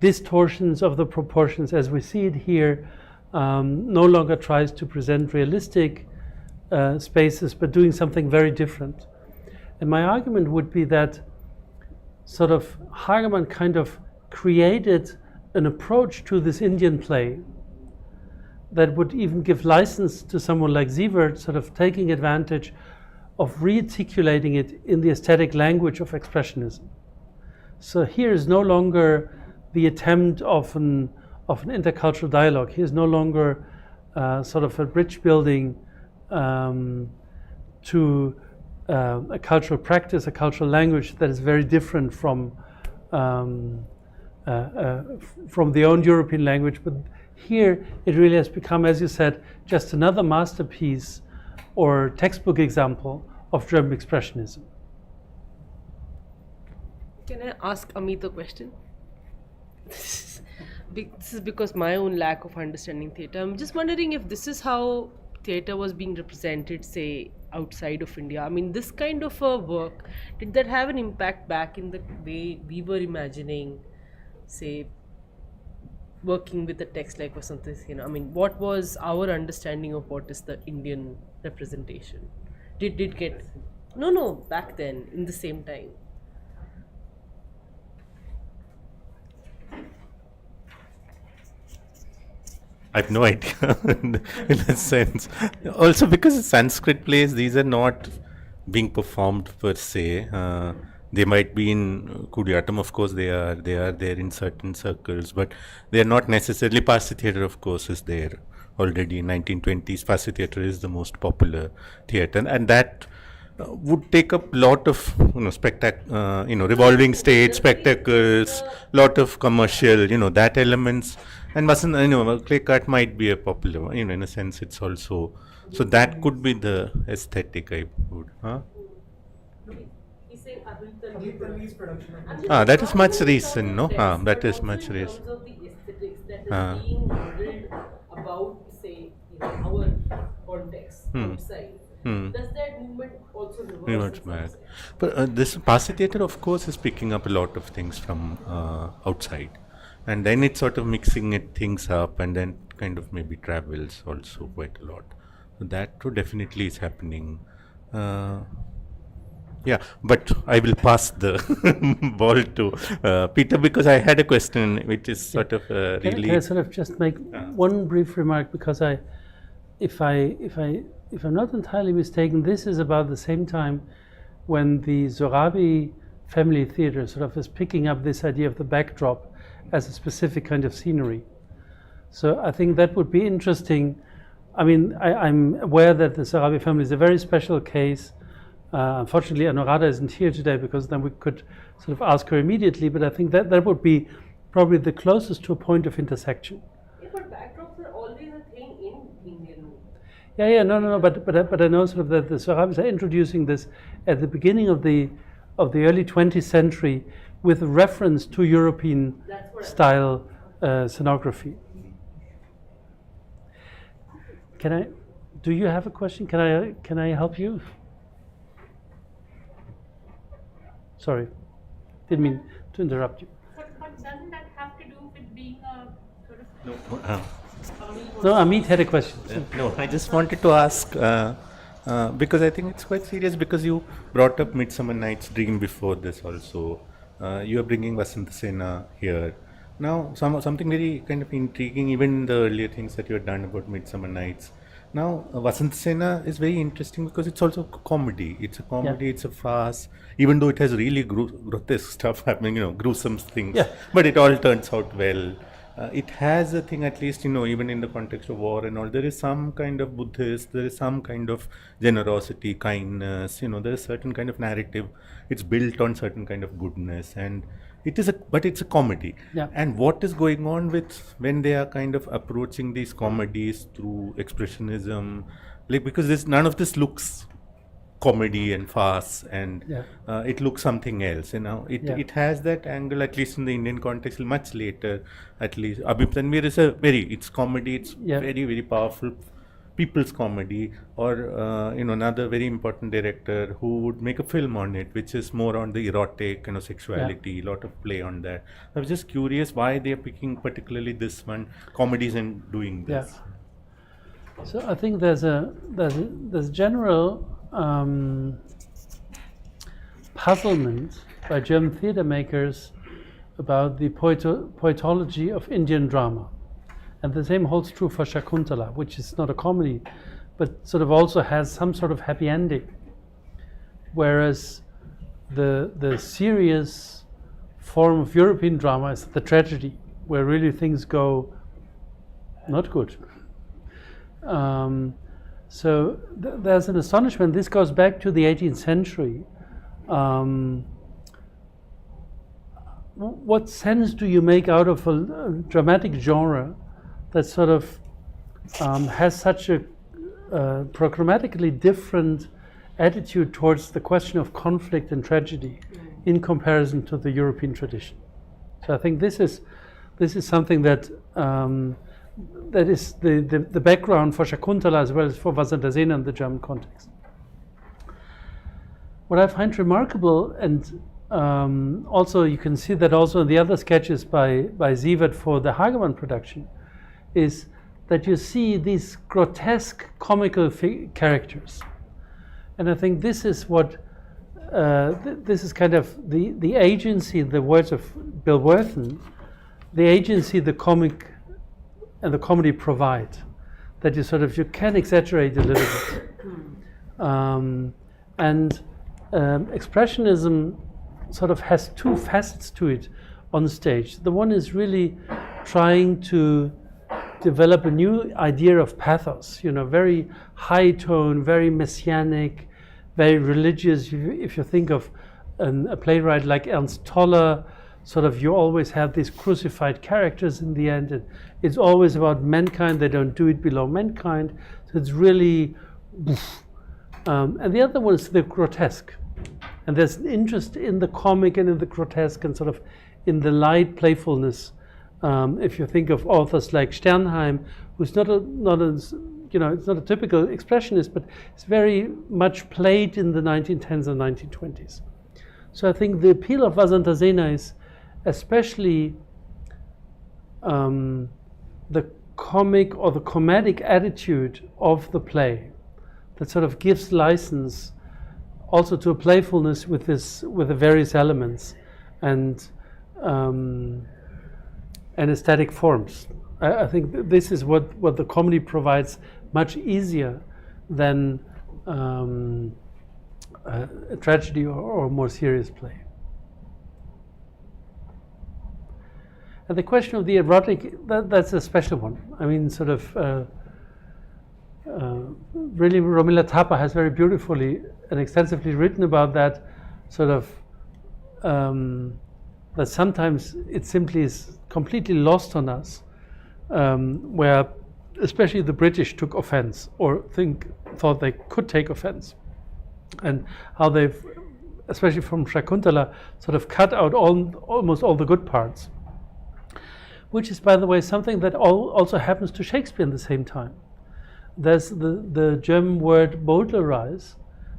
distortions of the proportions as we see it here, no longer tries to present realistic spaces, but doing something very different. And my argument would be that sort of Hagemann kind of created an approach to this Indian play that would even give license to someone like Sievert, sort of taking advantage of rearticulating it in the aesthetic language of expressionism. So here is no longer the attempt of an intercultural dialogue. Here is no longer sort of a bridge building to a cultural practice, a cultural language that is very different from the own European language, but Here, it really has become, as you said, just another masterpiece or textbook example of German expressionism. Can I ask Amit a question? This is because my own lack of understanding theatre. I'm just wondering if this is how theatre was being represented, say, outside of India. I mean, this kind of a work, did that have an impact back in the way we were imagining, say, working with a text like Vasanta Sena? I mean, what was our understanding of what is the Indian representation? Did it get... No, back then, in the same time. I have no idea in a sense. Also, because Sanskrit plays, these are not being performed per se. They might be in Kudiyatam, of course, they are there in certain circles, but they are not necessarily. Parsi theatre, of course, is there already in 1920s. Parsi theatre is the most popular theatre, and that would take up lot of revolving stage spectacles, lot of commercial, that elements. And clay cut might be a popular one, in a sense. It's also so that could be the aesthetic. I would. He's saying That is much recent, no? That is much recent. In terms of the aesthetics that is being modeled about, say, our context outside. Does that movement also reverse back? But this Parsi theatre, of course, is picking up a lot of things from outside, and then it's sort of mixing things up, and then kind of maybe travels also quite a lot. So that too definitely is happening. Yeah, but I will pass the ball to Peter, because I had a question which is sort of really. Can I sort of just make one brief remark, because if I'm not entirely mistaken, this is about the same time when the Zorabi family theatre sort of is picking up this idea of the backdrop as a specific kind of scenery. So I think that would be interesting. I mean, I'm aware that the Zorabi family is a very special case. Unfortunately, Anuradha isn't here today, because then we could sort of ask her immediately, but I think that would be probably the closest to a point of intersection. Yeah, but backdrops are always a thing in Indian. No, but I know sort of that the Zohrabis are introducing this at the beginning of the early 20th century with reference to European style scenography. Do you have a question? Can I help you? Sorry, didn't mean to interrupt you. But doesn't that have to do with being a sort of... No. No, Amit had a question. No, I just wanted to ask, because I think it's quite serious, because you brought up Midsummer Night's Dream before this also. You are bringing Vasanta Sena here. Now, something very kind of intriguing, even the earlier things that you had done about Midsummer Nights. Now, Vasanta Sena is very interesting because it's also a comedy. It's a comedy, It's a farce, even though it has really grotesque stuff happening, gruesome things. Yeah. But it all turns out well. It has a thing, at least, even in the context of war and all, there is some kind of Buddhist, there is some kind of generosity, kindness, there is certain kind of narrative. It's built on certain kind of goodness, and but it's a comedy. Yeah. And what is going on with when they are kind of approaching these comedies through expressionism, because none of this looks comedy and farce, and it looks something else. It has that angle, at least in the Indian context, much later. At least Abhip Tanvir is it's comedy. It's very, very powerful people's comedy. Or another very important director who would make a film on it, which is more on the erotic, sexuality, lot of play on that. I was just curious why they are picking particularly this one, comedies, and doing this. Yeah. So I think there's general puzzlement by German theatre makers about the poetology of Indian drama. And the same holds true for Shakuntala, which is not a comedy, but sort of also has some sort of happy ending. Whereas the serious form of European drama is the tragedy, where really things go not good. So there's an astonishment. This goes back to the 18th century. What sense do you make out of a dramatic genre that sort of has such a programmatically different attitude towards the question of conflict and tragedy in comparison to the European tradition. So I think this is something that that is the background for Shakuntala as well as for Vasantasena in the German context. What I find remarkable, and also you can see that also in the other sketches by Sievert for the Hagemann production, is that you see these grotesque comical characters. And I think this is what, this is kind of the agency, in the words of Bill Worthen, the agency the comic and the comedy provide. That you can exaggerate a little bit. Expressionism sort of has two facets to it on stage. The one is really trying to develop a new idea of pathos, very high tone, very messianic, very religious. If you think of a playwright like Ernst Toller, you always have these crucified characters in the end. It's always about mankind. They don't do it below mankind. So it's really, and the other one is the grotesque. And there's an interest in the comic and in the grotesque and in the light playfulness. If you think of authors like Sternheim, who's not a typical expressionist, but it's very much played in the 1910s and 1920s. So I think the appeal of Vasantasena is especially the comic or the comedic attitude of the play that gives license also to a playfulness with the various elements and aesthetic forms. I think this is what the comedy provides much easier than a tragedy or a more serious play. And the question of the erotic, that's a special one. I mean, really Romila Thapa has very beautifully and extensively written about that, that sometimes it simply is completely lost on us, where especially the British took offense or thought they could take offense, and how they've, especially from Shakuntala, cut out almost all the good parts, which is, by the way, something that also happens to Shakespeare in the same time. There's the German word Bowdlerize.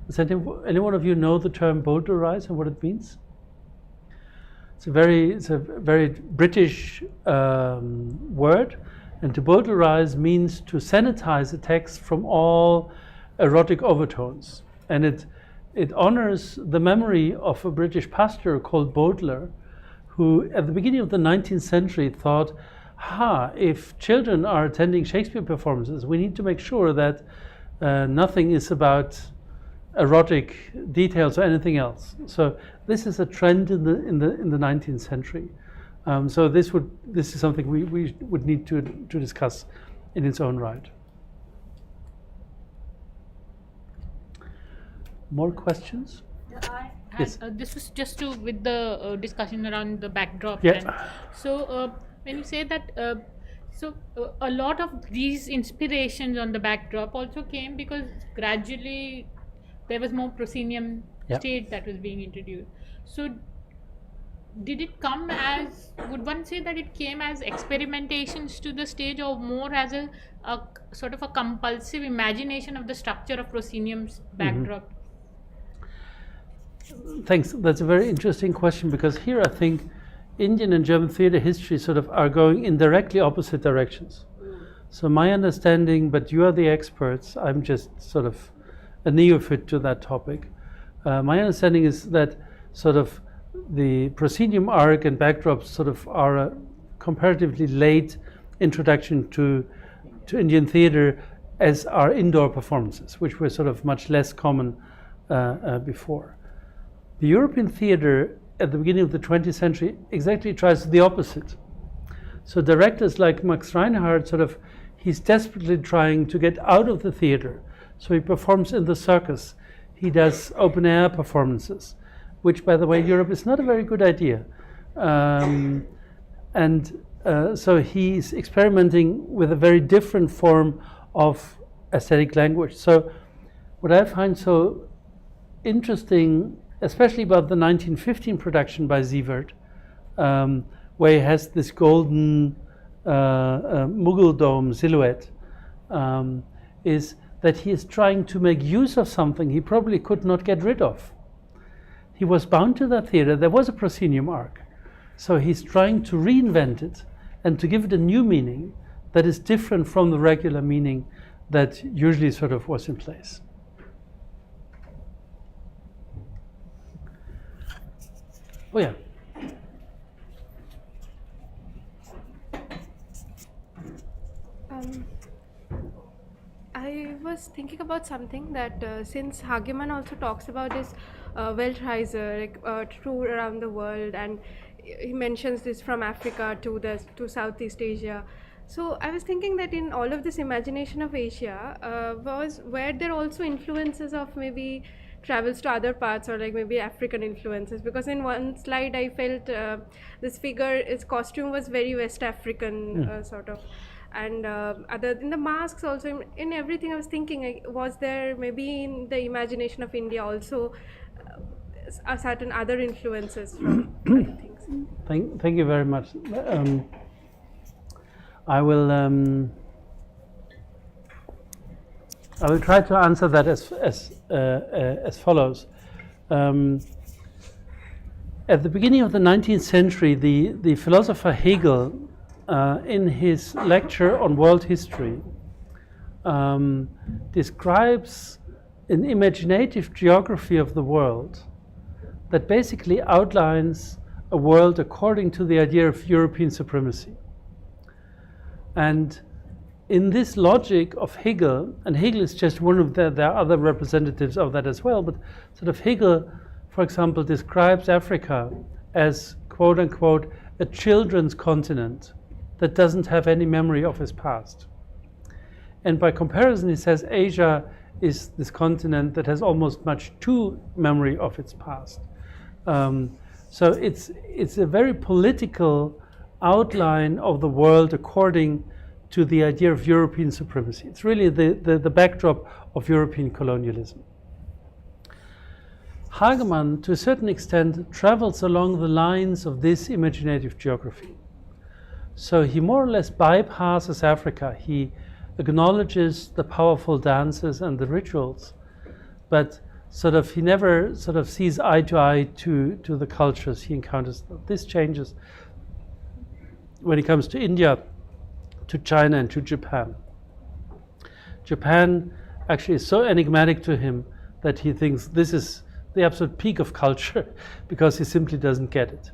Does anyone of you know the term Bowdlerize and what it means? It's a very British word, and to Bowdlerize means to sanitize a text from all erotic overtones. And it honors the memory of a British pastor called Bowdler, who at the beginning of the 19th century thought, if children are attending Shakespeare performances, we need to make sure that nothing is about erotic details or anything else. So this is a trend in the 19th century. So this is something we would need to discuss in its own right. More questions? Yes. This was just with the discussion around the backdrop. Yeah. And so when you say that, a lot of these inspirations on the backdrop also came because gradually there was more proscenium stage that was being introduced. So did it come as, would one say that it came as experimentations to the stage, or more as a sort of a compulsive imagination of the structure of proscenium's backdrop? Thanks. That's a very interesting question, because here I think Indian and German theater history are going in directly opposite directions. So my understanding, but you are the experts, I'm just a neophyte to that topic. My understanding is that the proscenium arc and backdrops are a comparatively late introduction to Indian theater, as are indoor performances, which were much less common before. The European theater at the beginning of the 20th century exactly tries the opposite. So directors like Max Reinhardt, he's desperately trying to get out of the theater. So he performs in the circus. He does open air performances, which, by the way, in Europe is not a very good idea. And so he's experimenting with a very different form of aesthetic language. So what I find so interesting, especially about the 1915 production by Sievert, where he has this golden Mughal dome silhouette, is that he is trying to make use of something he probably could not get rid of. He was bound to that theater. There was a proscenium arc. So he's trying to reinvent it and to give it a new meaning that is different from the regular meaning that usually sort of was in place. Oh yeah. I was thinking about something that since Hagemann also talks about this Weltreise, like tour around the world, and he mentions this from Africa to Southeast Asia. So I was thinking that in all of this imagination of Asia, were there also influences of maybe travels to other parts, or like maybe African influences? Because in one slide I felt this figure, his costume was very West African sort of. And other in the masks also, in everything I was thinking, was there maybe in the imagination of India also a certain other influences from other things? Thank you very much. I will try to answer that as follows. At the beginning of the 19th century, the philosopher Hegel, in his lecture on world history, describes an imaginative geography of the world that basically outlines a world according to the idea of European supremacy. And in this logic of Hegel, and Hegel is just one of there are other representatives of that as well, but sort of Hegel, for example, describes Africa as, quote unquote, a children's continent that doesn't have any memory of its past. And by comparison, he says Asia is this continent that has almost much too memory of its past. So it's a very political outline of the world according to the idea of European supremacy. It's really the backdrop of European colonialism. Hagemann, to a certain extent, travels along the lines of this imaginative geography. So he more or less bypasses Africa. He acknowledges the powerful dances and the rituals, but sort of he never sort of sees eye to eye to the cultures he encounters. This changes when it comes to India, to China, and to Japan. Japan actually is so enigmatic to him that he thinks this is the absolute peak of culture because he simply doesn't get it.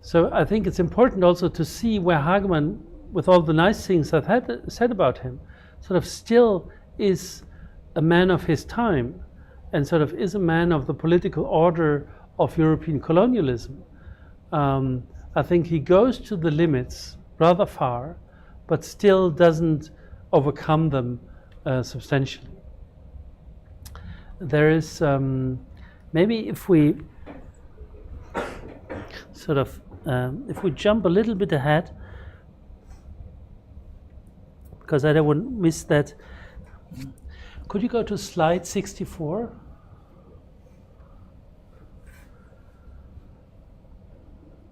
So I think it's important also to see where Hagemann, with all the nice things I've said about him, sort of still is a man of his time and sort of is a man of the political order of European colonialism. I think he goes to the limits rather far, but still doesn't overcome them substantially. There is, maybe if we sort of, if we jump a little bit ahead, because I don't want to miss that. Could you go to slide 64?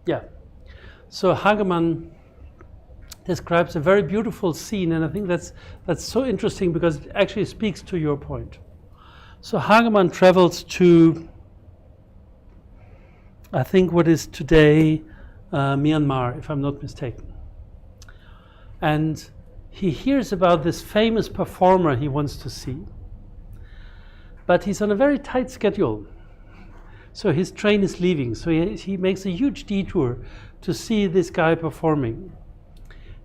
Yeah. So Hagemann describes a very beautiful scene, and I think that's so interesting because it actually speaks to your point. So Hagemann travels to, I think, what is today Myanmar, if I'm not mistaken. And he hears about this famous performer he wants to see, but he's on a very tight schedule. So his train is leaving, so he makes a huge detour to see this guy performing.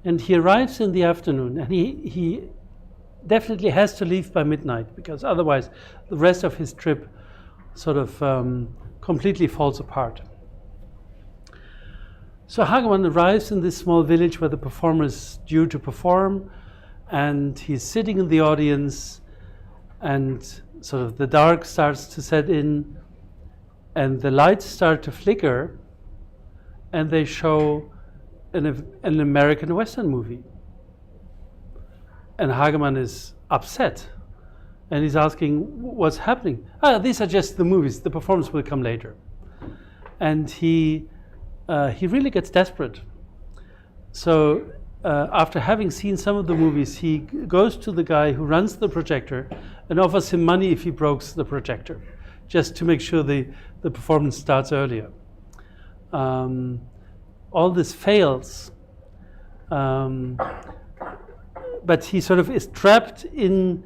And he arrives in the afternoon, and he definitely has to leave by midnight, because otherwise the rest of his trip sort of completely falls apart. So Hagemann arrives in this small village where the performer is due to perform, and he's sitting in the audience, and sort of the dark starts to set in, and the lights start to flicker, and they show an American Western movie. And Hagemann is upset. And he's asking, what's happening? These are just the movies. The performance will come later. And he really gets desperate. So after having seen some of the movies, he goes to the guy who runs the projector and offers him money if he breaks the projector, just to make sure the performance starts earlier. All this fails, but he sort of is trapped in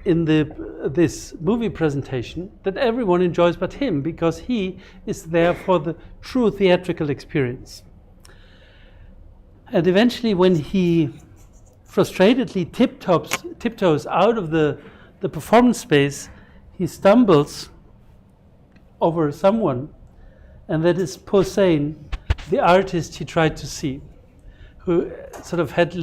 this movie presentation that everyone enjoys but him, because he is there for the true theatrical experience. And eventually, when he frustratedly tiptoes out of the performance space, he stumbles over someone, and that is Posein, the artist he tried to see, who sort of had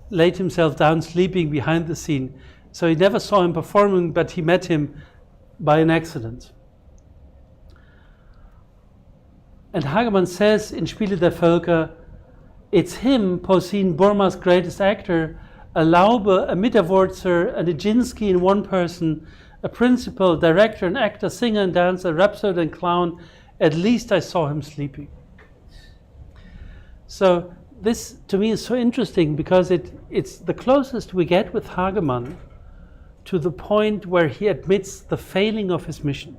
laid himself down sleeping behind the scene. So he never saw him performing, but he met him by an accident. And Hagemann says in Spiele der Völker, it's him, Posein, Burma's greatest actor, a Laube, a Mitterwurzer, a Nijinsky in one person, a principal, director, and actor, singer and dancer, rhapsode and clown. At least I saw him sleeping. So this, to me, is so interesting, because it's the closest we get with Hagemann to the point where he admits the failing of his mission.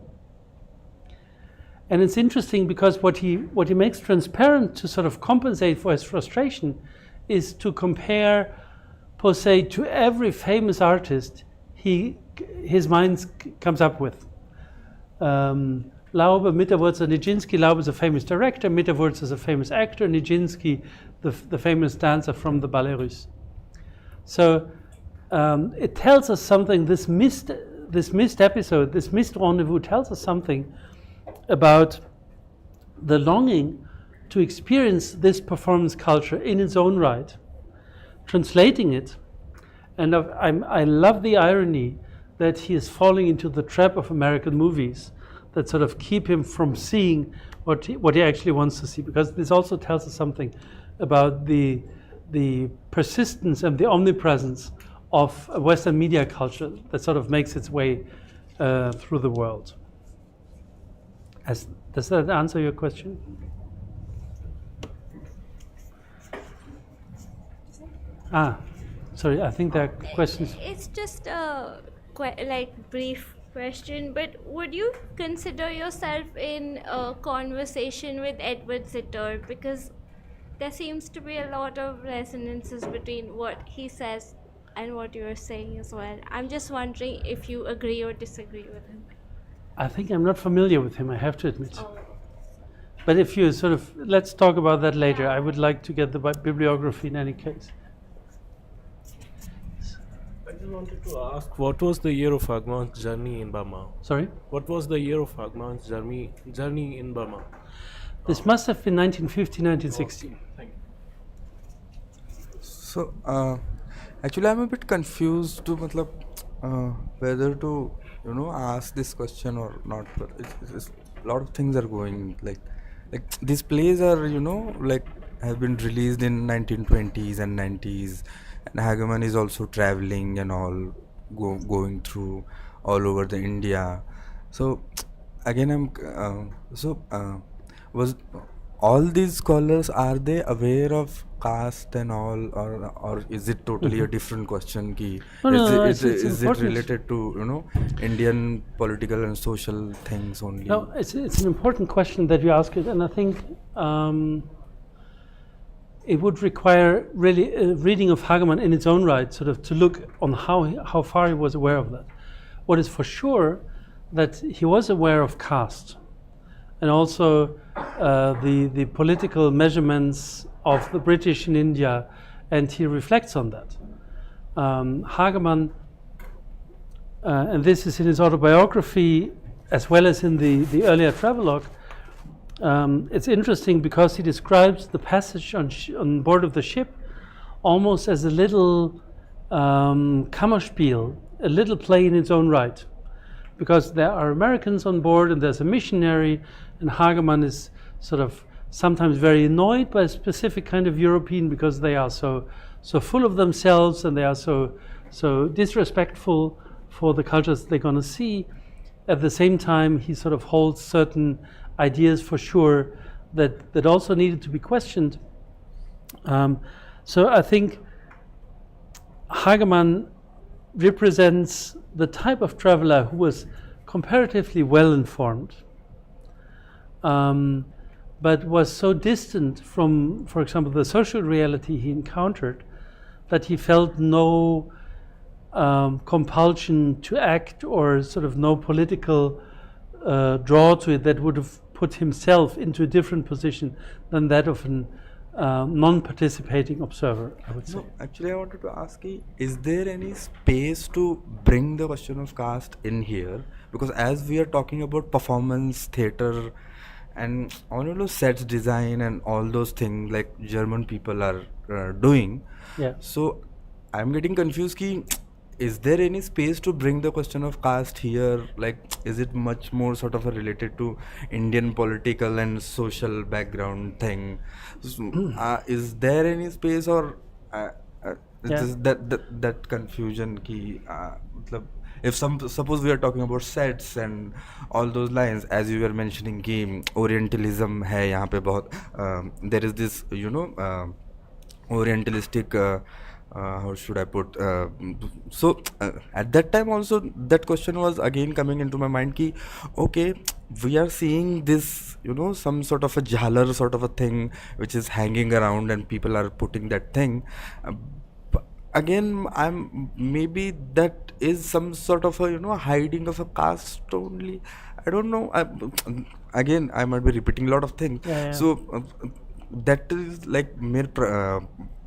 And it's interesting because what he makes transparent to sort of compensate for his frustration is to compare Posein to every famous artist his mind comes up with. Laube, Mitterwurzer, Nijinsky. Laube is a famous director, Mitterwurzer is a famous actor, Nijinsky the famous dancer from the Ballet Russe. So it tells us something, this missed episode, this missed rendezvous tells us something about the longing to experience this performance culture in its own right, translating it. And I love the irony that he is falling into the trap of American movies that sort of keep him from seeing what he actually wants to see, because this also tells us something about the persistence and the omnipresence of a Western media culture that sort of makes its way through the world. Does that answer your question? Sorry, I think there are questions. It's just a brief question, but would you consider yourself in a conversation with Edward Sitter? Because there seems to be a lot of resonances between what he says and what you are saying as well. I'm just wondering if you agree or disagree with him. I think I'm not familiar with him, I have to admit. But if you let's talk about that later. I would like to get the bibliography in any case. I just wanted to ask, what was the year of Hagemann's journey in Burma? Sorry? What was the year of Hagemann's journey in Burma? This must have been 1950, 1960. Okay, thank you. So, actually I'm a bit confused to whether to ask this question or not, but it's a lot of things are going like these plays are have been released in 1920s and 90s, and Hagemann is also traveling and all going through all over the India. So again was all these scholars, are they aware of caste and all, or is it totally a different question? Is it related to Indian political and social things only? No, it's an important question that you ask it, and I think it would require really a reading of Hagemann in its own right, sort of to look on how far he was aware of that. What is for sure that he was aware of caste, and also the political measurements of the British in India, and he reflects on that. Hagemann, and this is in his autobiography as well as in the earlier travelogue, it's interesting because he describes the passage on board of the ship almost as a little Kammerspiel, a little play in its own right, because there are Americans on board and there's a missionary, and Hagemann is sort of sometimes very annoyed by a specific kind of European because they are so full of themselves and they are so disrespectful for the cultures they're going to see. At the same time, he sort of holds certain ideas for sure that also needed to be questioned. So I think Hagemann represents the type of traveler who was comparatively well informed, but was so distant from, for example, the social reality he encountered that he felt no compulsion to act or sort of no political draw to it that would have put himself into a different position than that of an non-participating observer, I would say. No, actually, I wanted to ask you, is there any space to bring the question of caste in here? Because as we are talking about performance, theatre, and all sets design and all those things like German people are doing, Yeah. so I'm getting confused. Is there any space to bring the question of caste here? Like, is it much more sort of related to Indian political and social background thing? Is there any space, or is that confusion? If suppose we are talking about sets and all those lines, as you were mentioning, Orientalism hai yahan pe bahut, there is this Orientalistic. How should I put? So at that time also that question was again coming into my mind. Okay, we are seeing this, some sort of a jhalar sort of a thing which is hanging around and people are putting that thing. Again, maybe that is some sort of a hiding of a caste only. I don't know. Again, I might be repeating a lot of things. Yeah. So that is like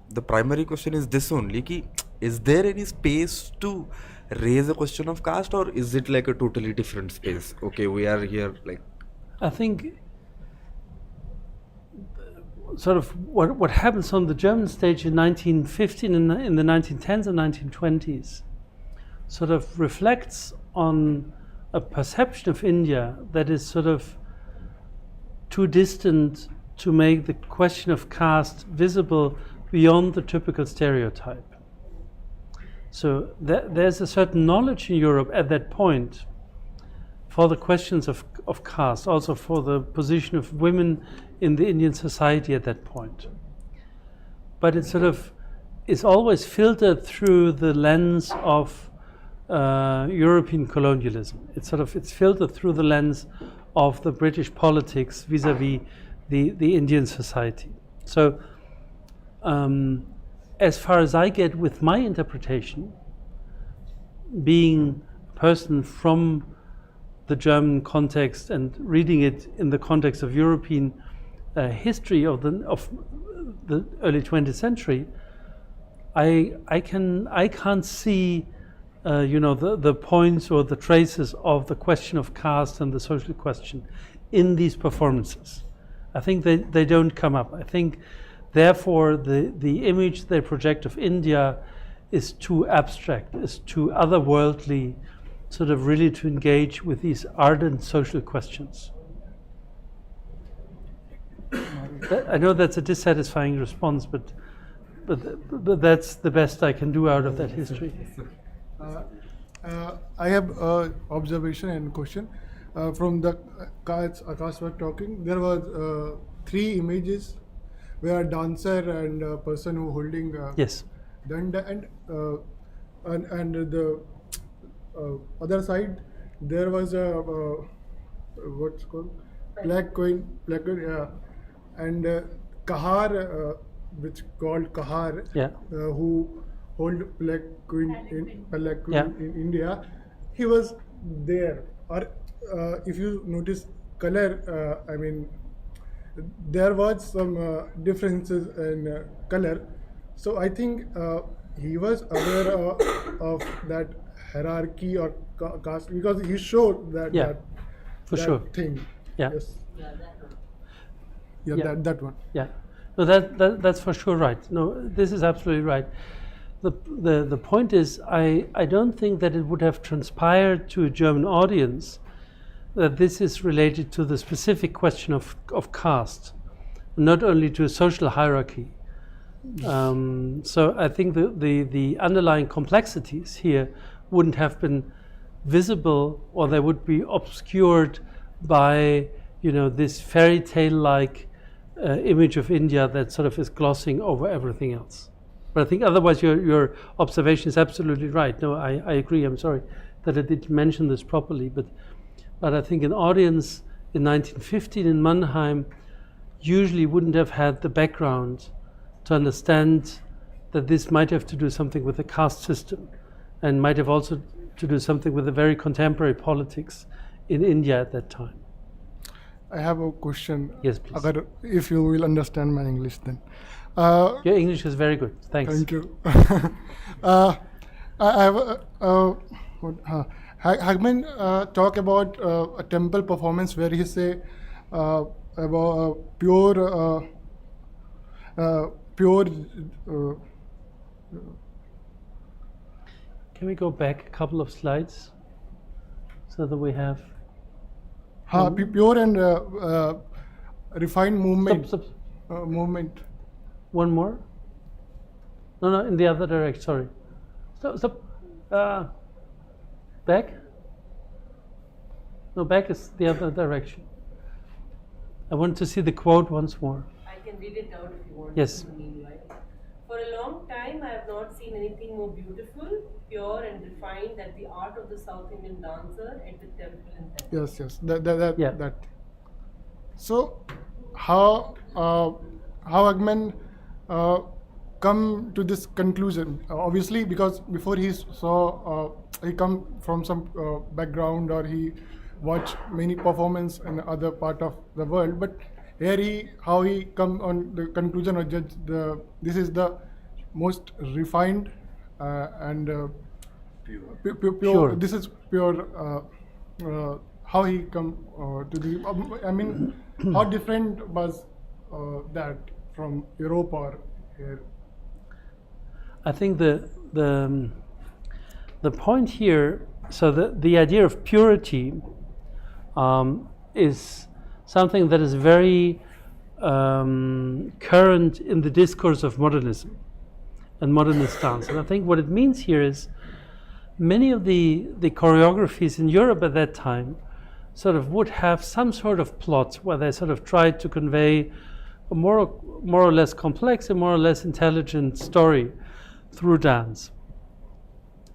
the primary question is this only, is there any space to raise a question of caste, or is it like a totally different space? Okay, we are here like... I think sort of what happens on the German stage in 1915 and in the 1910s and 1920s sort of reflects on a perception of India that is sort of too distant to make the question of caste visible beyond the typical stereotype. So there's a certain knowledge in Europe at that point for the questions of caste, also for the position of women in the Indian society at that point. But it sort of is always filtered through the lens of European colonialism. It's filtered through the lens of the British politics vis-a-vis the Indian society. So as far as I get with my interpretation, being a person from the German context and reading it in the context of European history of the early 20th century, I can't see the points or the traces of the question of caste and the social question in these performances. I think they don't come up. I think therefore the image they project of India is too abstract, is too otherworldly, sort of really to engage with these ardent social questions. I know that's a dissatisfying response, but that's the best I can do out of that history. I have an observation and question. From the Akash were talking, there were 3 images where a dancer and a person who holding Yes. danda, and the other side there was a what's called black coin, yeah, and Kahar, which called Kahar, Yeah. who hold black coin Yeah. in India, he was there. Or if you notice color, I mean, there was some differences in color. So I think he was aware of that hierarchy or caste, because he showed that Yeah, for sure. thing. Yeah. Yes. Yeah, Yeah. that one. Yeah, no, that's for sure right. No, this is absolutely right. The point is, I don't think that it would have transpired to a German audience that this is related to the specific question of caste, not only to a social hierarchy. So I think the underlying complexities here wouldn't have been visible, or they would be obscured by this fairy tale-like image of India that sort of is glossing over everything else. But I think otherwise your observation is absolutely right. No, I agree. I'm sorry that I didn't mention this properly, but I think an audience in 1915 in Mannheim usually wouldn't have had the background to understand that this might have to do something with the caste system, and might have also to do something with the very contemporary politics in India at that time. I have a question. Yes, please. If you will understand my English then. Your English is very good. Thanks. Thank you. I have Hagemann talk about a temple performance where he say about pure. Can we go back a couple of slides so that we have pure and refined movement. Stop. Movement. One more? No, in the other direction. Sorry. Stop. Back? No, back is the other direction. I want to see the quote once more. I can read it out if you want. Yes. Meanwhile. For a long time, I have not seen anything more beautiful, pure, and refined than the art of the South Indian dancer at the temple in Delhi. Yes. That. So, how Hagemann come to this conclusion? Obviously, because before he saw, he come from some background, or he watched many performance in other part of the world. But here how he come on the conclusion or judge this is the most refined and pure. Sure. This is pure. How he come to the? I mean, how different was that from Europe or here? I think the point here, so the idea of purity is something that is very current in the discourse of modernism and modernist dance. And I think what it means here is many of the choreographies in Europe at that time sort of would have some sort of plot where they sort of tried to convey a more or less complex and more or less intelligent story through dance.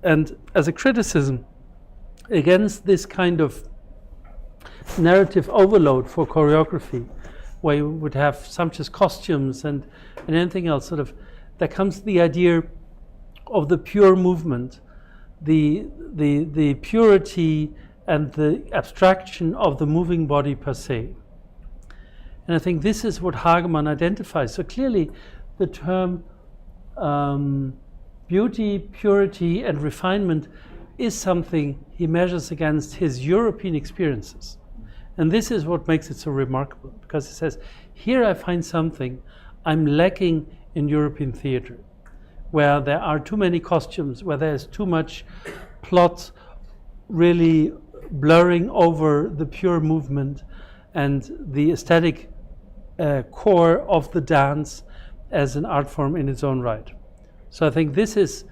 And as a criticism against this kind of narrative overload for choreography, where you would have sumptuous costumes and anything else, sort of, there comes the idea of the pure movement, the purity and the abstraction of the moving body per se. And I think this is what Hagemann identifies. So clearly the term beauty, purity and refinement is something he measures against his European experiences. And this is what makes it so remarkable, because he says, here I find something I'm lacking in European theater, where there are too many costumes, where there's too much plot really blurring over the pure movement and the aesthetic core of the dance as an art form in its own right. So I think this is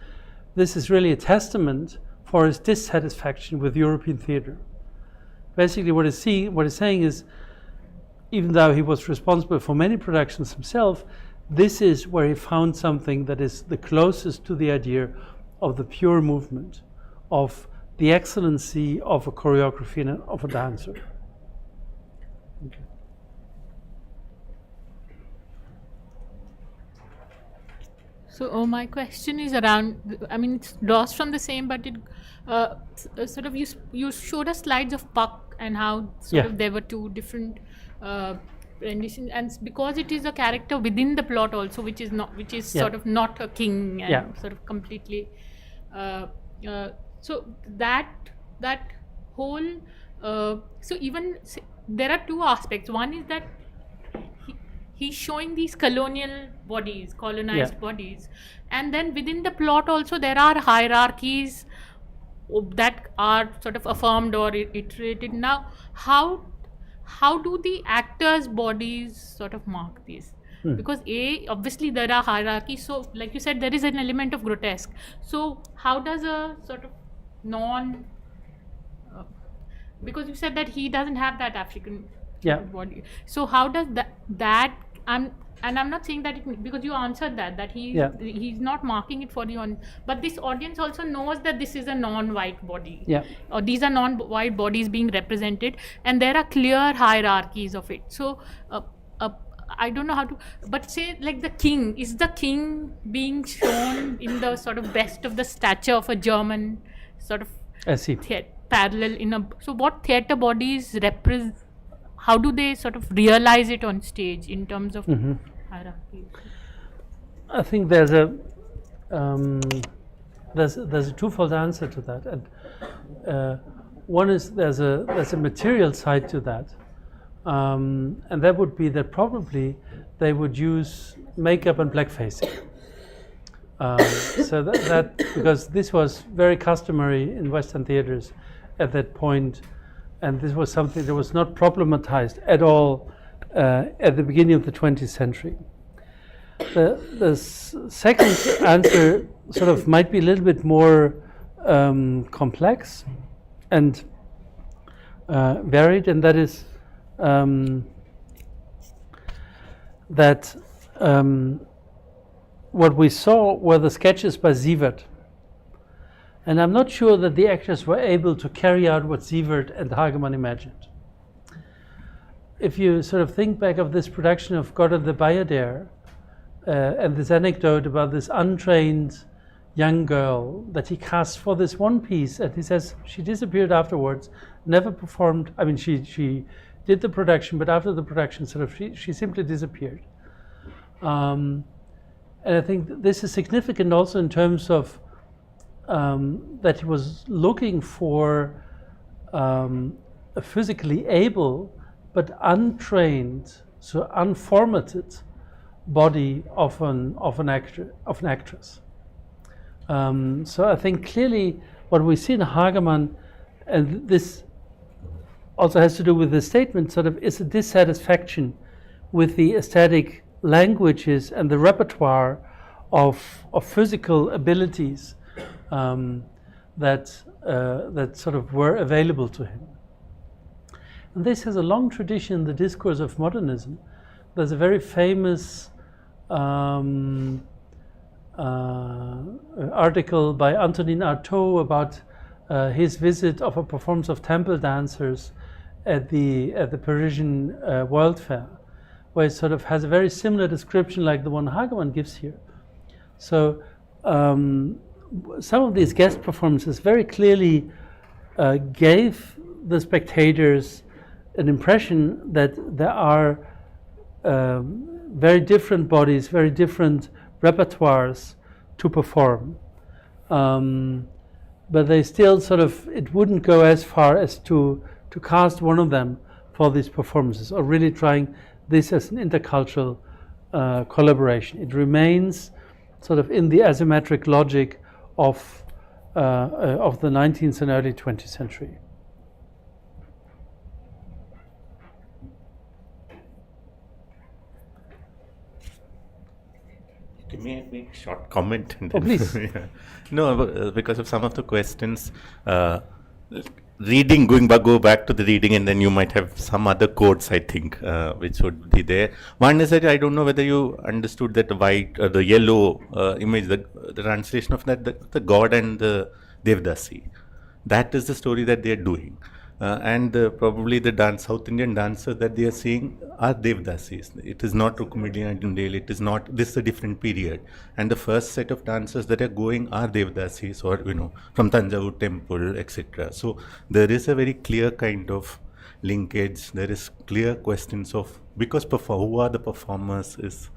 really a testament for his dissatisfaction with European theater. Basically what he's saying is, even though he was responsible for many productions himself, this is where he found something that is the closest to the idea of the pure movement, of the excellency of a choreography and of a dancer. Okay. So my question is around, I mean, it's lost from the same, but it sort of, you showed us slides of Puck and how sort of there were two different renditions, and because it is a character within the plot also, which is sort of not a king and sort of completely. So that whole, so even there are two aspects. One is that he's showing these colonial bodies, colonized bodies, and then within the plot also there are hierarchies that are sort of affirmed or iterated. Now, how how do the actors' bodies sort of mark this? Because obviously there are hierarchies. So, like you said, there is an element of grotesque. So, how does a sort of because you said that he doesn't have that African body. So, how does that I'm not saying that because you answered that he's not marking it for the audience, but this audience also knows that this is a non-white body, or these are non-white bodies being represented, and there are clear hierarchies of it. So I don't know how to, but say like the king, is the king being shown in the sort of best of the stature of a German sort of parallel in a, so what theatre bodies represent, how do they sort of realize it on stage in terms of hierarchy? I think there's a twofold answer to that, and one is there's a material side to that, and that would be that probably they would use makeup and blackfacing. So that because this was very customary in Western theaters at that point, and this was something that was not problematized at all at the beginning of the 20th century. The second answer sort of might be a little bit more complex and varied, and that is that what we saw were the sketches by Sievert. And I'm not sure that the actors were able to carry out what Sievert and Hagemann imagined. If you sort of think back of this production of God of the Bayadere, and this anecdote about this untrained young girl that he cast for this one piece, and he says she disappeared afterwards, never performed. I mean, she did the production, but after the production, sort of she simply disappeared. And I think this is significant also in terms of that he was looking for a physically able but untrained, so unformatted body of an actress. So I think clearly what we see in Hagemann, and this also has to do with the statement, sort of is a dissatisfaction with the aesthetic languages and the repertoire of physical abilities that sort of were available to him. And this has a long tradition in the discourse of modernism. There's a very famous article by Antonin Artaud about his visit of a performance of temple dancers at the Parisian World Fair, where it sort of has a very similar description like the one Hagemann gives here. So some of these guest performances very clearly gave the spectators an impression that there are very different bodies, very different repertoires to perform. But they still sort of, it wouldn't go as far as to cast one of them for these performances, or really trying this as an intercultural collaboration. It remains sort of in the asymmetric logic of the 19th and early 20th century. Give me a quick short comment. Please. Yeah. No, because of some of the questions, reading, go back to the reading, and then you might have some other quotes, I think, which would be there. One is that I don't know whether you understood that the yellow image, the translation of that, the god and the Devdasi. That is the story that they are doing. And probably the South Indian dancers that they are seeing are Devdasis. It is not Rukmini Nightingale, it is not, this is a different period. And the first set of dancers that are going are Devdasis, or, from Tanjavur temple, etc. So there is a very clear kind of linkage. There is clear questions of, because who are the performers is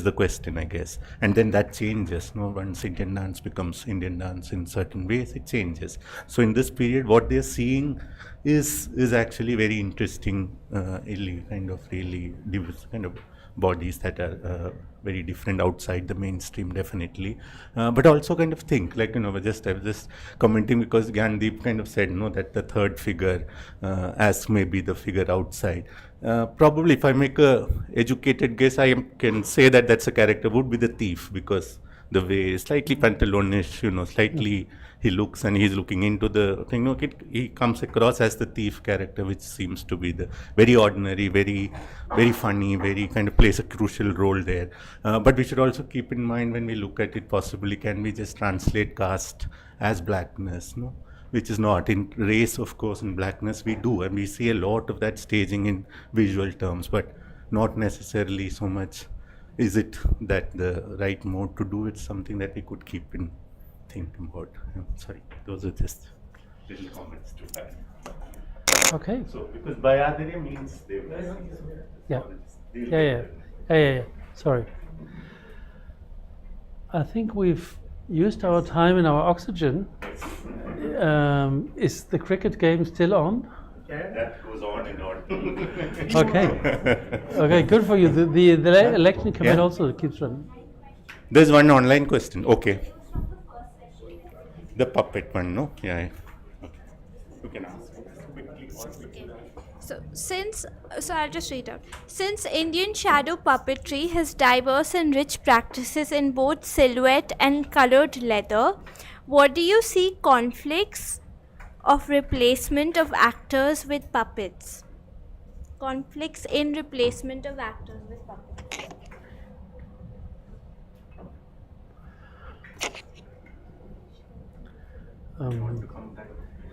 the question, I guess. And then that changes. Once Indian dance becomes Indian dance in certain ways, it changes. So in this period, what they're seeing is actually very interesting, really kind of diverse kind of bodies that are very different outside the mainstream, definitely. But also kind of think, like, I was just commenting because Gyandeep kind of said, that the third figure as maybe the figure outside. Probably if I make a educated guess, I can say that that's a character would be the thief, because the way slightly pantalonish, slightly he looks and he's looking into the thing. He comes across as the thief character, which seems to be the very ordinary, very, very funny, very kind of plays a crucial role there. But we should also keep in mind when we look at it, possibly can we just translate caste as blackness, no? Which is not. In race, of course, in blackness we do, and we see a lot of that staging in visual terms, but not necessarily so much. Is it that the right mode to do it? Something that we could keep in thinking about. Sorry, those are just little comments to add. Okay. So, because Bayadere means they Yeah. Sorry. I think we've used our time and our oxygen. Is the cricket game still on? That goes on and on. Okay, good for you. The election committee also keeps running. There's one online question. Okay. The puppet one, no? Yeah. Okay. You can ask. So I'll just read out. Since Indian shadow puppetry has diverse and rich practices in both silhouette and colored leather, what do you see conflicts of replacement of actors with puppets? Conflicts in replacement of actors with puppets.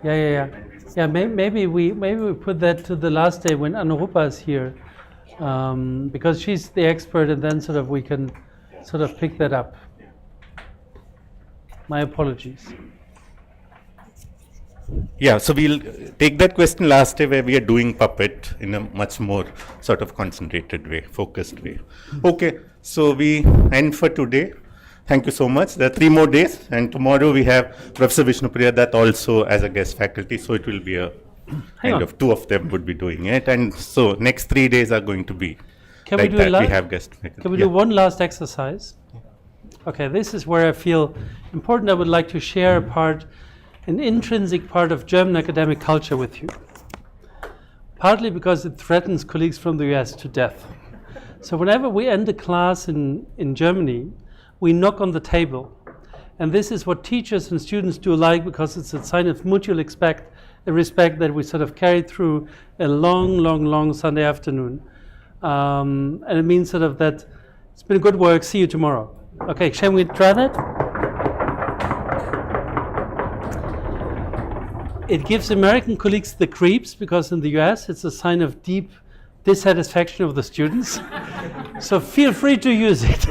Yeah. Maybe we put that to the last day when Anurupa is here, because she's the expert, and then we can pick that up. My apologies. Yeah, so we'll take that question last day where we are doing puppet in a much more sort of concentrated way, focused way. Okay, so we end for today. Thank you so much. There are 3 more days, and tomorrow we have Professor Vishnupriya Dutt also as a guest faculty, so it will be a kind of 2 of them would be doing it, and so next 3 days are going to be we have guest faculty. Can we do one last exercise? Okay, this is where I feel important. I would like to share an intrinsic part of German academic culture with you. Partly because it threatens colleagues from the US to death. So whenever we end a class in Germany, we knock on the table. And this is what teachers and students do alike, because it's a sign of mutual respect that we carry through a long Sunday afternoon. And it means that it's been good work, see you tomorrow. Okay, shall we try that? It gives American colleagues the creeps, because in the US it's a sign of deep dissatisfaction of the students. So feel free to use it.